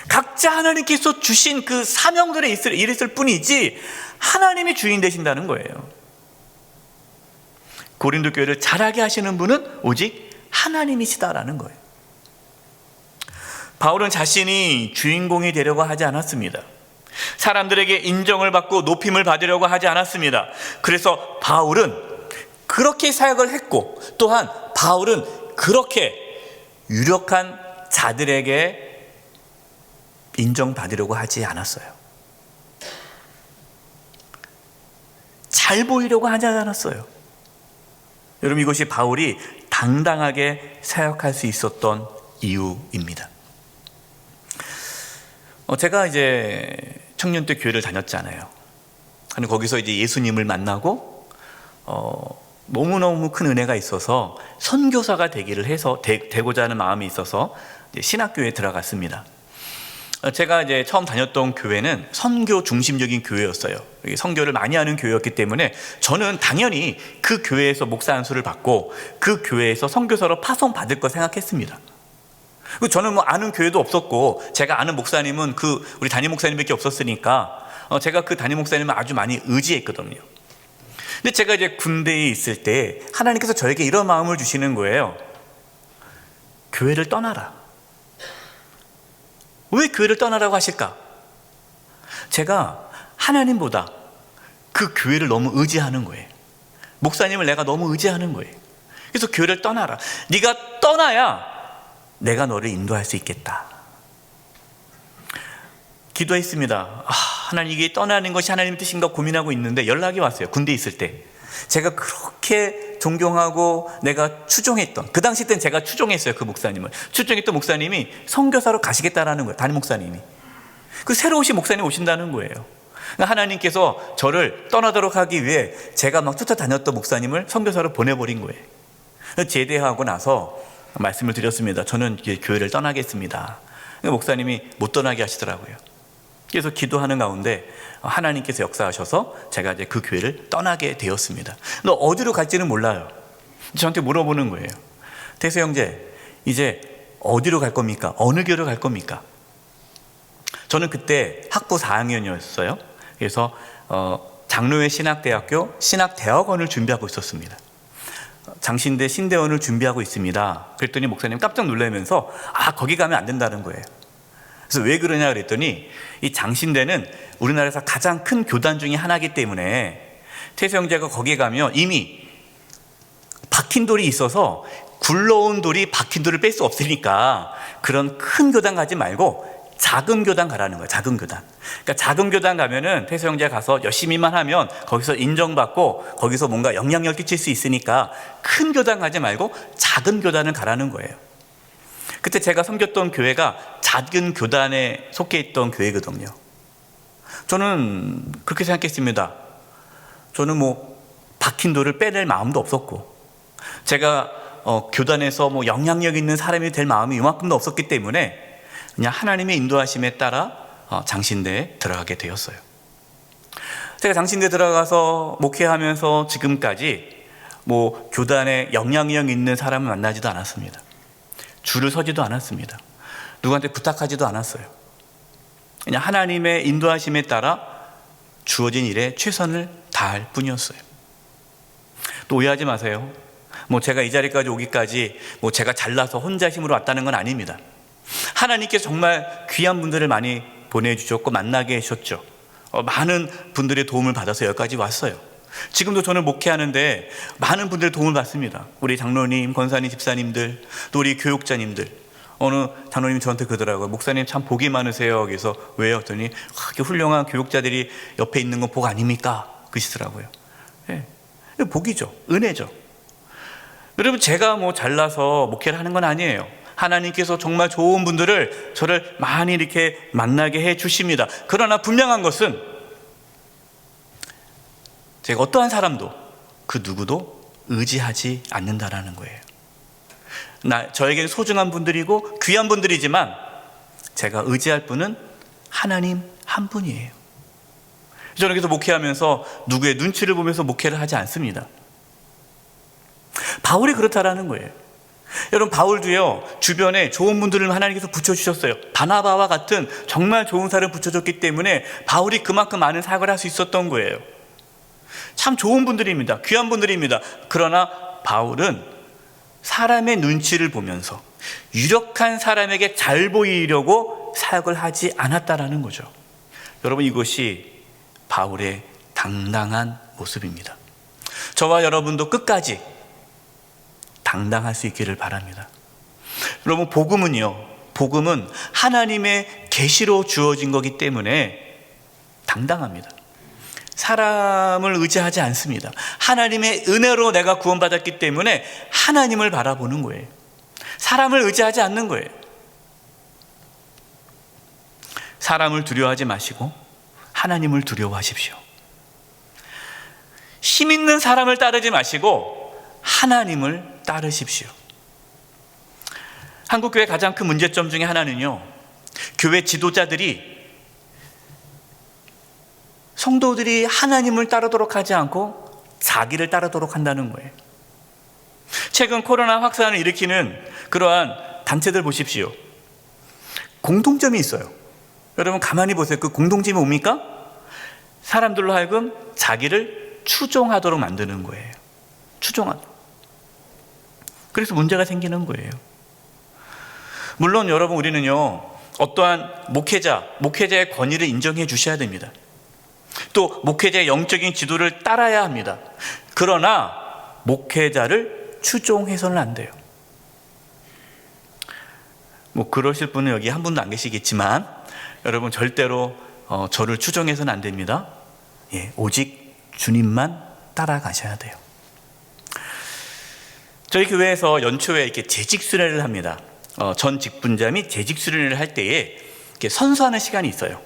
각자 하나님께서 주신 그 사명들에 일했을 뿐이지 하나님이 주인 되신다는 거예요. 고린도 교회를 자라게 하시는 분은 오직 하나님이시다라는 거예요. 바울은 자신이 주인공이 되려고 하지 않았습니다. 사람들에게 인정을 받고 높임을 받으려고 하지 않았습니다. 그래서 바울은 그렇게 사역을 했고, 또한 바울은 그렇게 유력한 자들에게 인정받으려고 하지 않았어요. 잘 보이려고 하지 않았어요. 여러분, 이것이 바울이 당당하게 사역할 수 있었던 이유입니다. 제가 이제 청년 때 교회를 다녔잖아요. 근데 거기서 이제 예수님을 만나고 너무너무 큰 은혜가 있어서 선교사가 되고자 하는 마음이 있어서 이제 신학교에 들어갔습니다. 제가 이제 처음 다녔던 교회는 선교 중심적인 교회였어요. 선교를 많이 하는 교회였기 때문에 저는 당연히 그 교회에서 목사 안수를 받고 그 교회에서 선교사로 파송받을 거 생각했습니다. 저는 뭐 아는 교회도 없었고, 제가 아는 목사님은 우리 담임 목사님밖에 없었으니까 제가 그 담임 목사님을 아주 많이 의지했거든요. 근데 제가 이제 군대에 있을 때 하나님께서 저에게 이런 마음을 주시는 거예요. 교회를 떠나라. 왜 교회를 떠나라고 하실까? 제가 하나님보다 그 교회를 너무 의지하는 거예요. 목사님을 내가 너무 의지하는 거예요. 그래서 교회를 떠나라. 네가 떠나야 내가 너를 인도할 수 있겠다. 기도했습니다. 하나님, 이게 떠나는 것이 하나님 뜻인가 고민하고 있는데 연락이 왔어요. 군대에 있을 때 제가 그렇게 존경하고 내가 추종했던, 그 당시 땐 제가 추종했어요. 그 목사님을 추종했던 목사님이 선교사로 가시겠다라는 거예요. 담임 목사님이. 그 새로 오신 목사님 오신다는 거예요. 하나님께서 저를 떠나도록 하기 위해 제가 막 쫓아다녔던 목사님을 선교사로 보내버린 거예요. 제대하고 나서 말씀을 드렸습니다. 저는 교회를 떠나겠습니다. 목사님이 못 떠나게 하시더라고요. 그래서 기도하는 가운데 하나님께서 역사하셔서 제가 이제 그 교회를 떠나게 되었습니다. 너 어디로 갈지는 몰라요. 저한테 물어보는 거예요. 태수 형제, 이제 어디로 갈 겁니까? 어느 교회로 갈 겁니까? 저는 그때 학부 4학년이었어요. 그래서 장로회 신학대학교 신학대학원을 준비하고 있었습니다. 장신대 신대원을 준비하고 있습니다. 그랬더니 목사님 깜짝 놀라면서 거기 가면 안 된다는 거예요. 그래서 왜 그러냐 그랬더니 이 장신대는 우리나라에서 가장 큰 교단 중에 하나이기 때문에 태수 형제가 거기에 가면 이미 박힌 돌이 있어서 굴러온 돌이 박힌 돌을 뺄 수 없으니까 그런 큰 교단 가지 말고 작은 교단 가라는 거예요. 작은 교단. 그러니까 작은 교단 가면은 태수 형제가 가서 열심히만 하면 거기서 인정받고 거기서 뭔가 영향력을 끼칠 수 있으니까 큰 교단 가지 말고 작은 교단을 가라는 거예요. 그때 제가 섬겼던 교회가 작은 교단에 속해 있던 교회거든요. 저는 그렇게 생각했습니다. 저는 뭐 박힌 돌을 빼낼 마음도 없었고, 제가 교단에서 뭐 영향력 있는 사람이 될 마음이 이만큼도 없었기 때문에 그냥 하나님의 인도하심에 따라 장신대에 들어가게 되었어요. 제가 장신대에 들어가서 목회하면서 지금까지 뭐 교단에 영향력 있는 사람을 만나지도 않았습니다. 줄을 서지도 않았습니다. 누구한테 부탁하지도 않았어요. 그냥 하나님의 인도하심에 따라 주어진 일에 최선을 다할 뿐이었어요. 또 오해하지 마세요. 뭐 제가 이 자리까지 오기까지 뭐 제가 잘나서 혼자 힘으로 왔다는 건 아닙니다. 하나님께서 정말 귀한 분들을 많이 보내주셨고 만나게 해주셨죠. 많은 분들의 도움을 받아서 여기까지 왔어요. 지금도 저는 목회하는데 많은 분들의 도움을 받습니다. 우리 장로님, 권사님, 집사님들, 또 우리 교육자님들. 어느 장로님이 저한테 그러더라고요. 목사님 참 복이 많으세요. 그래서 왜요? 했더니 이렇게 훌륭한 교육자들이 옆에 있는 건 복 아닙니까? 그러시더라고요. 네. 복이죠. 은혜죠. 여러분, 제가 뭐 잘나서 목회를 하는 건 아니에요. 하나님께서 정말 좋은 분들을 저를 많이 이렇게 만나게 해 주십니다. 그러나 분명한 것은 제가 어떠한 사람도 그 누구도 의지하지 않는다라는 거예요. 저에게는 소중한 분들이고 귀한 분들이지만 제가 의지할 분은 하나님 한 분이에요. 저는 그래서 목회하면서 누구의 눈치를 보면서 목회를 하지 않습니다. 바울이 그렇다라는 거예요. 여러분, 바울도요, 주변에 좋은 분들을 하나님께서 붙여주셨어요. 바나바와 같은 정말 좋은 사람을 붙여줬기 때문에 바울이 그만큼 많은 사역을 할 수 있었던 거예요. 참 좋은 분들입니다. 귀한 분들입니다. 그러나 바울은 사람의 눈치를 보면서 유력한 사람에게 잘 보이려고 사역을 하지 않았다라는 거죠. 여러분, 이것이 바울의 당당한 모습입니다. 저와 여러분도 끝까지 당당할 수 있기를 바랍니다. 여러분, 복음은 하나님의 계시로 주어진 거기 때문에 당당합니다. 사람을 의지하지 않습니다. 하나님의 은혜로 내가 구원받았기 때문에 하나님을 바라보는 거예요. 사람을 의지하지 않는 거예요. 사람을 두려워하지 마시고 하나님을 두려워하십시오. 힘 있는 사람을 따르지 마시고 하나님을 따르십시오. 한국교회 가장 큰 문제점 중에 하나는요, 교회 지도자들이 성도들이 하나님을 따르도록 하지 않고 자기를 따르도록 한다는 거예요. 최근 코로나 확산을 일으키는 그러한 단체들 보십시오. 공통점이 있어요. 여러분 가만히 보세요. 그 공통점이 뭡니까? 사람들로 하여금 자기를 추종하도록 만드는 거예요. 추종하도록. 그래서 문제가 생기는 거예요. 물론 여러분, 우리는요, 어떠한 목회자의 권위를 인정해 주셔야 됩니다. 또 목회자의 영적인 지도를 따라야 합니다. 그러나 목회자를 추종해서는 안 돼요. 그러실 분은 여기 한 분도 안 계시겠지만 여러분, 절대로 저를 추종해서는 안 됩니다. 오직 주님만 따라가셔야 돼요. 저희 교회에서 연초에 이렇게 재직 수련을 합니다. 전 직분자 및 재직 수련을 할 때에 이렇게 선서하는 시간이 있어요.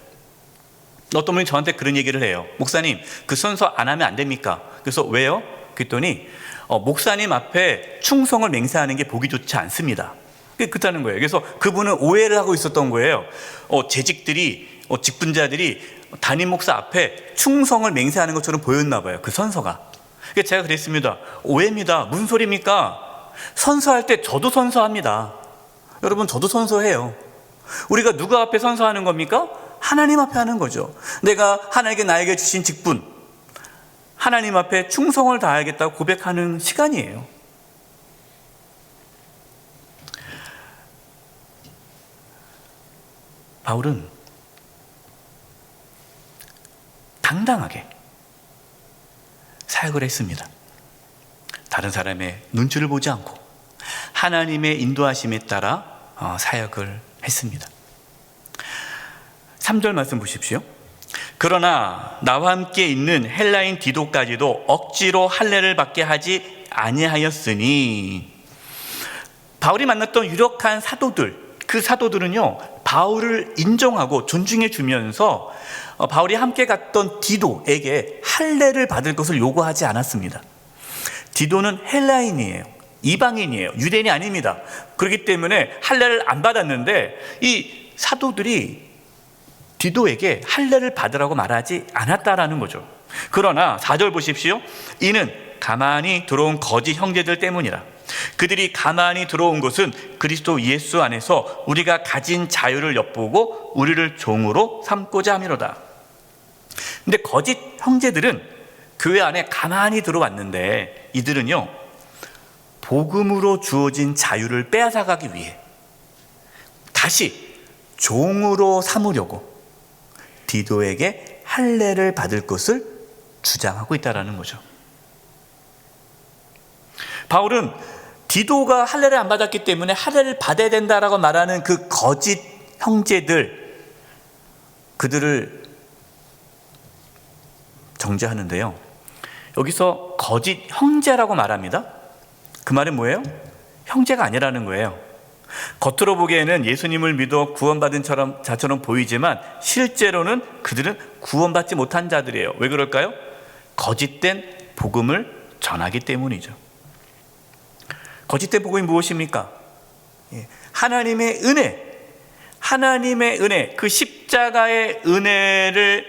어떤 분이 저한테 그런 얘기를 해요. 목사님, 그 선서 안 하면 안 됩니까? 그래서 왜요? 그랬더니 목사님 앞에 충성을 맹세하는 게 보기 좋지 않습니다. 그렇다는 거예요. 그래서 그분은 오해를 하고 있었던 거예요. 직분자들이 담임 목사 앞에 충성을 맹세하는 것처럼 보였나 봐요. 그 선서가. 그래서 제가 그랬습니다. 오해입니다. 무슨 소리입니까? 선서할 때 저도 선서합니다. 여러분, 저도 선서해요. 우리가 누구 앞에 선서하는 겁니까? 하나님 앞에 하는 거죠. 내가 하나님께 나에게 주신 직분, 하나님 앞에 충성을 다하겠다고 고백하는 시간이에요. 바울은 당당하게 사역을 했습니다. 다른 사람의 눈치를 보지 않고 하나님의 인도하심에 따라 사역을 했습니다. 3절 말씀 보십시오. 그러나 나와 함께 있는 헬라인 디도까지도 억지로 할례를 받게 하지 아니하였으니, 바울이 만났던 유력한 사도들, 그 사도들은요, 바울을 인정하고 존중해 주면서 바울이 함께 갔던 디도에게 할례를 받을 것을 요구하지 않았습니다. 디도는 헬라인이에요. 이방인이에요. 유대인이 아닙니다. 그렇기 때문에 할례를 안 받았는데 이 사도들이 디도에게 할례를 받으라고 말하지 않았다라는 거죠. 그러나 4절 보십시오. 이는 가만히 들어온 거짓 형제들 때문이라. 그들이 가만히 들어온 것은 그리스도 예수 안에서 우리가 가진 자유를 엿보고 우리를 종으로 삼고자 함이로다. 근데 거짓 형제들은 교회 안에 가만히 들어왔는데, 이들은요, 복음으로 주어진 자유를 빼앗아가기 위해 다시 종으로 삼으려고 디도에게 할례를 받을 것을 주장하고 있다는 거죠. 바울은 디도가 할례를 안 받았기 때문에 할례를 받아야 된다라고 말하는 그 거짓 형제들, 그들을 정죄하는데요, 여기서 거짓 형제라고 말합니다. 그 말은 뭐예요? 형제가 아니라는 거예요. 겉으로 보기에는 예수님을 믿어 구원받은 자처럼 보이지만 실제로는 그들은 구원받지 못한 자들이에요. 왜 그럴까요? 거짓된 복음을 전하기 때문이죠. 거짓된 복음이 무엇입니까? 하나님의 은혜, 그 십자가의 은혜를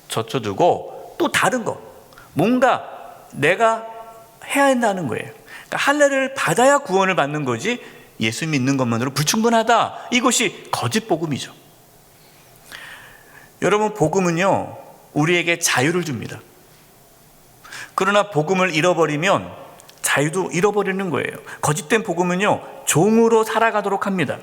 젖혀두고 또 다른 거, 뭔가 내가 해야 한다는 거예요. 그러니까 할례를 받아야 구원을 받는 거지 예수 믿는 것만으로 불충분하다, 이것이 거짓 복음이죠. 여러분, 복음은요, 우리에게 자유를 줍니다. 그러나 복음을 잃어버리면 자유도 잃어버리는 거예요. 거짓된 복음은요, 종으로 살아가도록 합니다.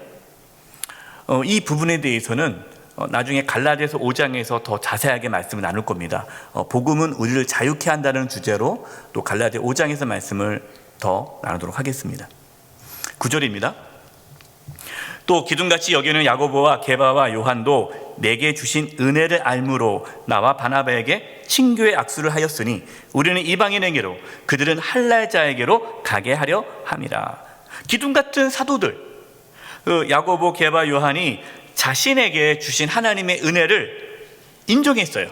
이 부분에 대해서는 나중에 갈라디아서 5장에서 더 자세하게 말씀을 나눌 겁니다. 복음은 우리를 자유케 한다는 주제로 또 갈라디아 5장에서 말씀을 더 나누도록 하겠습니다. 9절입니다. 또 기둥같이 여기는 야고보와 게바와 요한도 내게 주신 은혜를 알므로 나와 바나바에게 친교의 악수를 하였으니 우리는 이방인에게로 그들은 할랄자에게로 가게 하려 함이라. 기둥같은 사도들, 야고보, 게바, 요한이 자신에게 주신 하나님의 은혜를 인정했어요.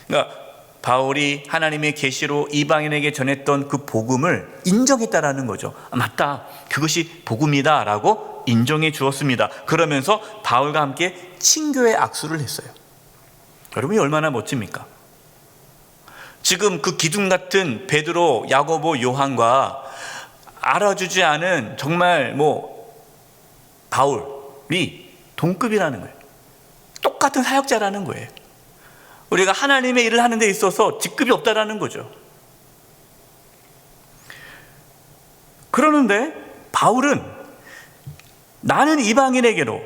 그러니까 바울이 하나님의 계시로 이방인에게 전했던 그 복음을 인정했다라는 거죠. 맞다, 그것이 복음이다 라고 인정해 주었습니다. 그러면서 바울과 함께 친교의 악수를 했어요. 여러분이 얼마나 멋집니까? 지금 그 기둥 같은 베드로, 야고보, 요한과 알아주지 않은 정말 바울이 동급이라는 거예요. 똑같은 사역자라는 거예요. 우리가 하나님의 일을 하는 데 있어서 직급이 없다라는 거죠. 그러는데 바울은 나는 이방인에게로,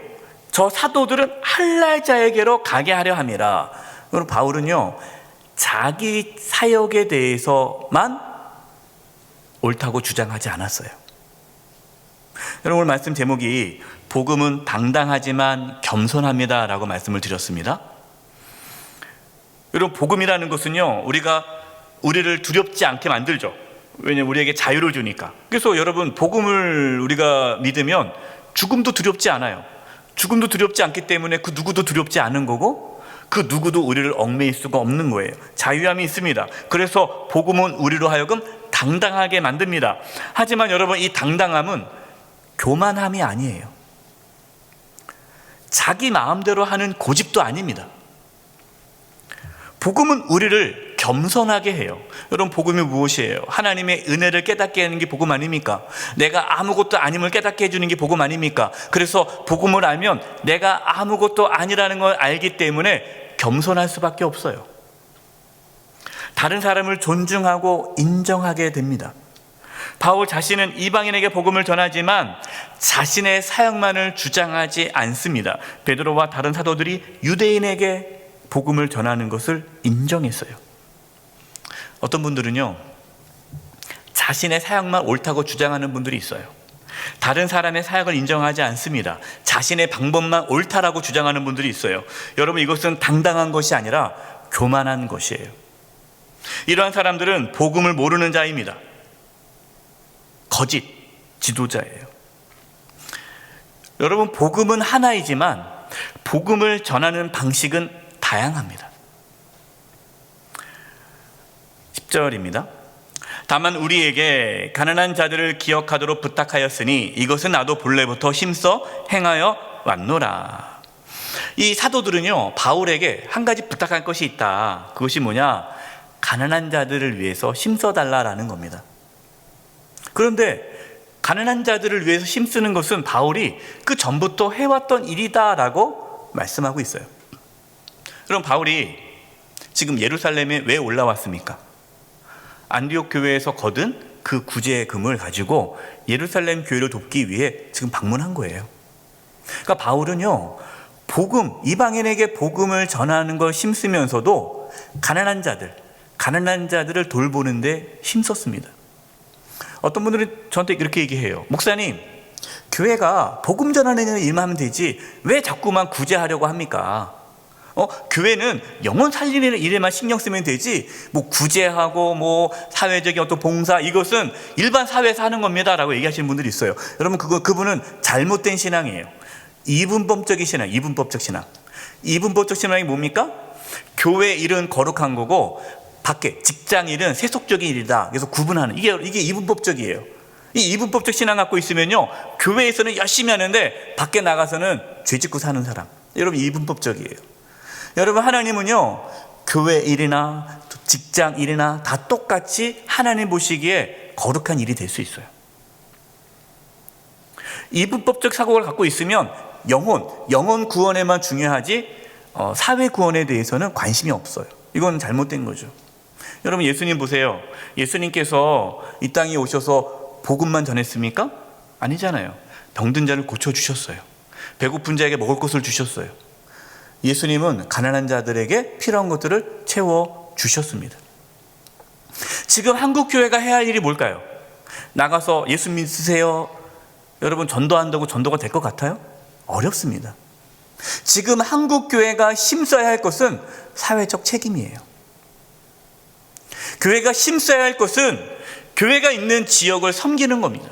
저 사도들은 할랄자에게로 가게 하려 함이라. 그럼 바울은요, 자기 사역에 대해서만 옳다고 주장하지 않았어요. 여러분, 오늘 말씀 제목이 복음은 당당하지만 겸손합니다 라고 말씀을 드렸습니다. 여러분, 복음이라는 것은요, 우리를 두렵지 않게 만들죠. 왜냐하면 우리에게 자유를 주니까. 그래서 여러분, 복음을 우리가 믿으면 죽음도 두렵지 않아요. 죽음도 두렵지 않기 때문에 그 누구도 두렵지 않은 거고, 그 누구도 우리를 얽매일 수가 없는 거예요. 자유함이 있습니다. 그래서 복음은 우리로 하여금 당당하게 만듭니다. 하지만 여러분, 이 당당함은 교만함이 아니에요. 자기 마음대로 하는 고집도 아닙니다. 복음은 우리를 겸손하게 해요. 여러분, 복음이 무엇이에요? 하나님의 은혜를 깨닫게 하는 게 복음 아닙니까? 내가 아무것도 아님을 깨닫게 해주는 게 복음 아닙니까? 그래서 복음을 알면 내가 아무것도 아니라는 걸 알기 때문에 겸손할 수밖에 없어요. 다른 사람을 존중하고 인정하게 됩니다. 바울 자신은 이방인에게 복음을 전하지만 자신의 사역만을 주장하지 않습니다. 베드로와 다른 사도들이 유대인에게 복음을 전하는 것을 인정했어요. 어떤 분들은요, 자신의 사역만 옳다고 주장하는 분들이 있어요. 다른 사람의 사역을 인정하지 않습니다. 자신의 방법만 옳다라고 주장하는 분들이 있어요. 여러분, 이것은 당당한 것이 아니라 교만한 것이에요. 이러한 사람들은 복음을 모르는 자입니다. 거짓 지도자예요. 여러분, 복음은 하나이지만 복음을 전하는 방식은 다양합니다. 10절입니다. 다만 우리에게 가난한 자들을 기억하도록 부탁하였으니 이것은 나도 본래부터 힘써 행하여 왔노라. 이 사도들은요, 바울에게 한 가지 부탁할 것이 있다. 그것이 뭐냐? 가난한 자들을 위해서 힘써달라라는 겁니다. 그런데 가난한 자들을 위해서 힘쓰는 것은 바울이 그 전부터 해왔던 일이다라고 말씀하고 있어요. 그럼 바울이 지금 예루살렘에 왜 올라왔습니까? 안디옥 교회에서 거둔 그 구제금을 가지고 예루살렘 교회를 돕기 위해 지금 방문한 거예요. 그러니까 바울은요, 이방인에게 복음을 전하는 걸 힘쓰면서도 가난한 자들을 돌보는데 힘썼습니다. 어떤 분들은 저한테 이렇게 얘기해요. 목사님, 교회가 복음 전하는 일만 하면 되지 왜 자꾸만 구제하려고 합니까? 교회는 영혼 살리는 일에만 신경 쓰면 되지 구제하고 사회적인 어떤 봉사, 이것은 일반 사회에서 하는 겁니다 라고 얘기하시는 분들이 있어요. 여러분, 그분은 잘못된 신앙이에요. 이분법적 신앙. 이분법적 신앙이 뭡니까? 교회 일은 거룩한 거고 밖에 직장 일은 세속적인 일이다. 그래서 구분하는, 이게 이분법적이에요. 이 이분법적 신앙 갖고 있으면요, 교회에서는 열심히 하는데 밖에 나가서는 죄 짓고 사는 사람. 여러분, 이분법적이에요. 여러분, 하나님은요, 교회 일이나 직장 일이나 다 똑같이 하나님 보시기에 거룩한 일이 될 수 있어요. 이분법적 사고를 갖고 있으면 영혼 구원에만 중요하지 사회 구원에 대해서는 관심이 없어요. 이건 잘못된 거죠. 여러분, 예수님 보세요. 예수님께서 이 땅에 오셔서 복음만 전했습니까? 아니잖아요. 병든 자를 고쳐주셨어요. 배고픈 자에게 먹을 것을 주셨어요. 예수님은 가난한 자들에게 필요한 것들을 채워주셨습니다. 지금 한국교회가 해야 할 일이 뭘까요? 나가서 예수 믿으세요. 여러분, 전도한다고 전도가 될 것 같아요? 어렵습니다. 지금 한국교회가 힘써야 할 것은 사회적 책임이에요. 교회가 힘써야 할 것은 교회가 있는 지역을 섬기는 겁니다.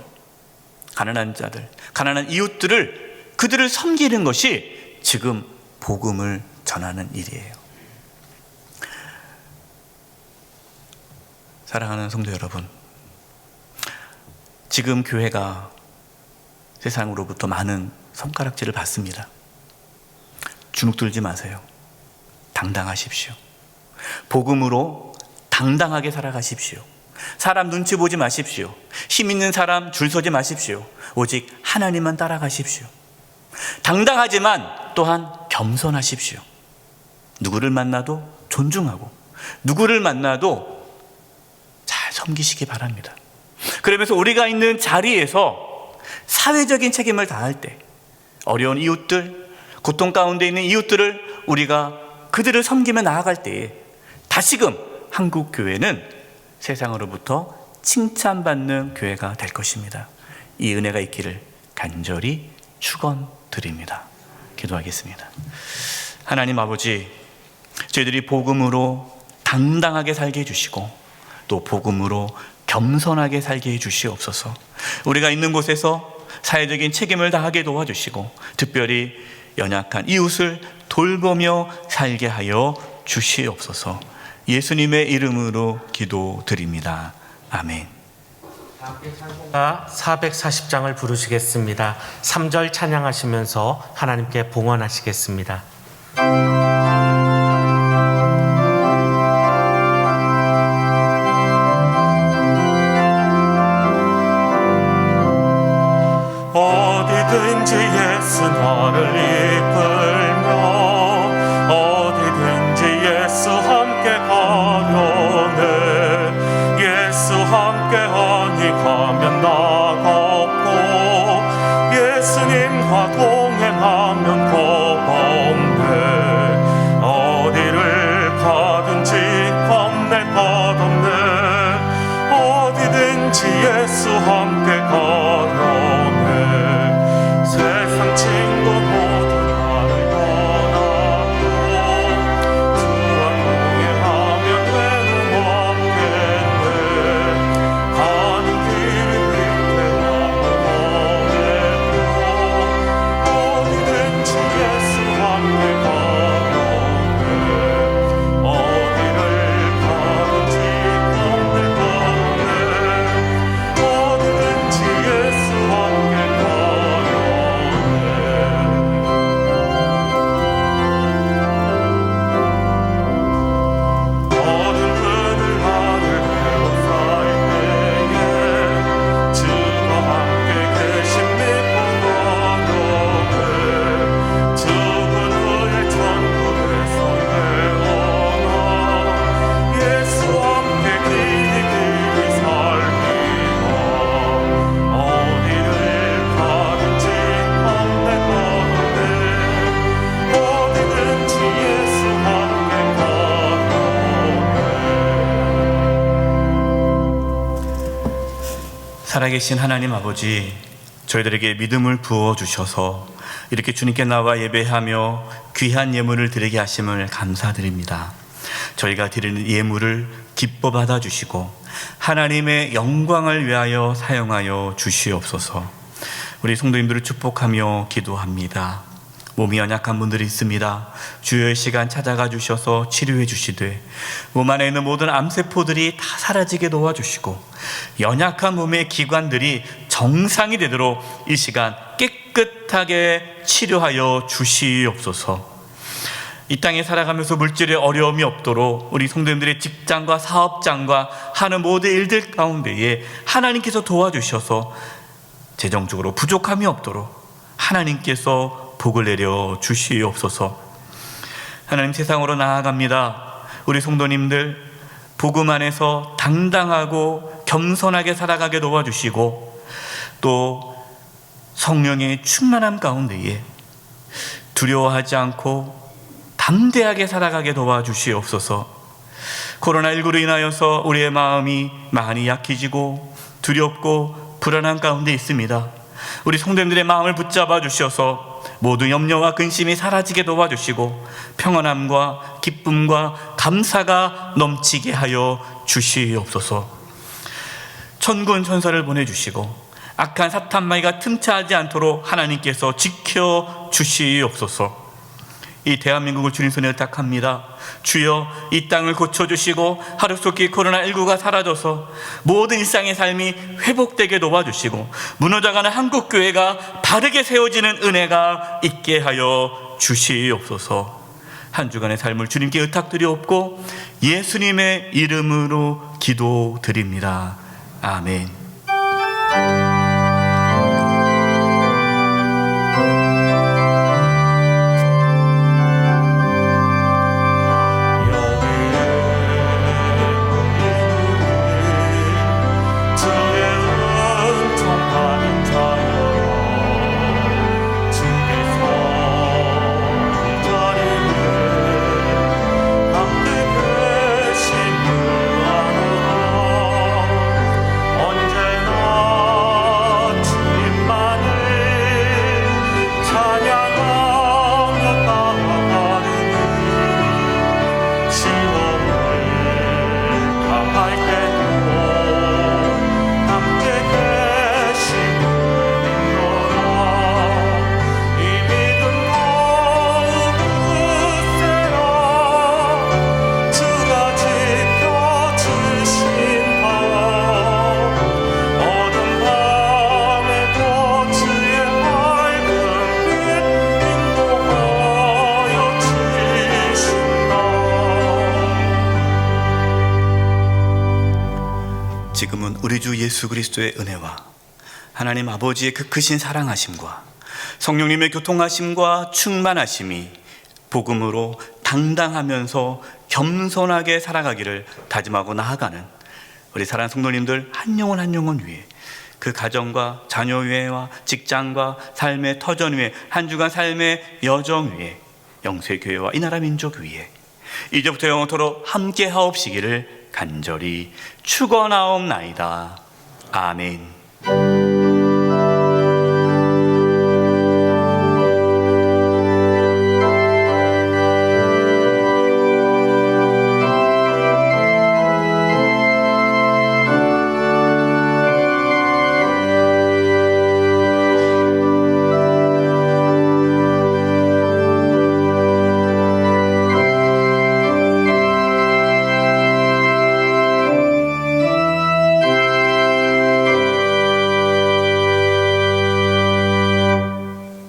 가난한 자들, 가난한 이웃들을, 그들을 섬기는 것이 지금 복음을 전하는 일이에요. 사랑하는 성도 여러분, 지금 교회가 세상으로부터 많은 손가락질을 받습니다. 주눅들지 마세요. 당당하십시오. 복음으로 당당하게 살아가십시오. 사람 눈치 보지 마십시오. 힘 있는 사람 줄 서지 마십시오. 오직 하나님만 따라가십시오. 당당하지만 또한 겸손하십시오. 누구를 만나도 존중하고 누구를 만나도 잘 섬기시기 바랍니다. 그러면서 우리가 있는 자리에서 사회적인 책임을 다할 때 어려운 이웃들, 고통 가운데 있는 이웃들을 우리가 그들을 섬기며 나아갈 때에 다시금 한국교회는 세상으로부터 칭찬받는 교회가 될 것입니다. 이 은혜가 있기를 간절히 축원드립니다. 기도하겠습니다. 하나님 아버지, 저희들이 복음으로 당당하게 살게 해주시고 또 복음으로 겸손하게 살게 해주시옵소서. 우리가 있는 곳에서 사회적인 책임을 다하게 도와주시고 특별히 연약한 이웃을 돌보며 살게 하여 주시옵소서. 예수님의 이름으로 기도드립니다. 아멘. 440장을 부르시겠습니다. 3절 찬양하시면서 하나님께 봉헌하시겠습니다. 어디든지 예수 너를 이끌며 어디든지 예수 함께 가려네. 예수 함께 하니 가면 나갑고 예수님과 동행하면 고복네. 어디를 가든지 겁낼 것 없네. 어디든지 예수 함께 가려네. 세상 친구 모두 나를 떠나고 주와 동행하면 되는 없겠네. 가는 길이 위태하고 험했고 어디든지 예수 함께 가려네. 어디를 가든지 겁낼 것 없네. 어디든지 예수 함께 모든 그늘 하늘 에워싸일 때에 주와 함께 계신 믿고 나가네. 주 그늘의 천국에서 내어나 예수 함께 길이 살리라. 어디를 가든지 겁낼 것 없네. 어디든지 예수 함께 가려네. 살아계신 하나님 아버지, 저희들에게 믿음을 부어주셔서 이렇게 주님께 나와 예배하며 귀한 예물을 드리게 하심을 감사드립니다. 저희가 드리는 예물을 기뻐 받아주시고 하나님의 영광을 위하여 사용하여 주시옵소서. 우리 성도님들을 축복하며 기도합니다. 몸이 연약한 분들이 있습니다. 주여의 시간 찾아가 주셔서 치료해 주시되 몸 안에 있는 모든 암세포들이 다 사라지게 도와주시고 연약한 몸의 기관들이 정상이 되도록 이 시간 깨끗하게 치료하여 주시옵소서. 이 땅에 살아가면서 물질의 어려움이 없도록 우리 성도님들의 직장과 사업장과 하는 모든 일들 가운데에 하나님께서 도와주셔서 재정적으로 부족함이 없도록 하나님께서 복을 내려 주시옵소서. 하나님, 세상으로 나아갑니다. 우리 성도님들 복음 안에서 당당하고 겸손하게 살아가게 도와주시고 또 성령의 충만함 가운데에 두려워하지 않고 담대하게 살아가게 도와주시옵소서. 코로나19로 인하여서 우리의 마음이 많이 약해지고 두렵고 불안한 가운데 있습니다. 우리 성도님들의 마음을 붙잡아 주셔서 모든 염려와 근심이 사라지게 도와주시고 평안함과 기쁨과 감사가 넘치게 하여 주시옵소서. 천군 천사를 보내주시고 악한 사탄 마귀가 틈차지 않도록 하나님께서 지켜 주시옵소서. 이 대한민국을 주님 손에 의탁합니다. 주여, 이 땅을 고쳐주시고 하루속히 코로나19가 사라져서 모든 일상의 삶이 회복되게 도와주시고 무너져가는 한국교회가 바르게 세워지는 은혜가 있게 하여 주시옵소서. 한 주간의 삶을 주님께 의탁드리옵고 예수님의 이름으로 기도드립니다. 아멘. 지금은 우리 주 예수 그리스도의 은혜와 하나님 아버지의 그 크신 사랑하심과 성령님의 교통하심과 충만하심이 복음으로 당당하면서 겸손하게 살아가기를 다짐하고 나아가는 우리 사랑하는 성도님들 한 영혼 한 영혼 위에, 그 가정과 자녀 위에와 직장과 삶의 터전 위에, 한 주간 삶의 여정 위에, 영세교회와 이 나라 민족 위에 이제부터 영원토록 함께 하옵시기를 간절히 축원하옵나이다. 아멘.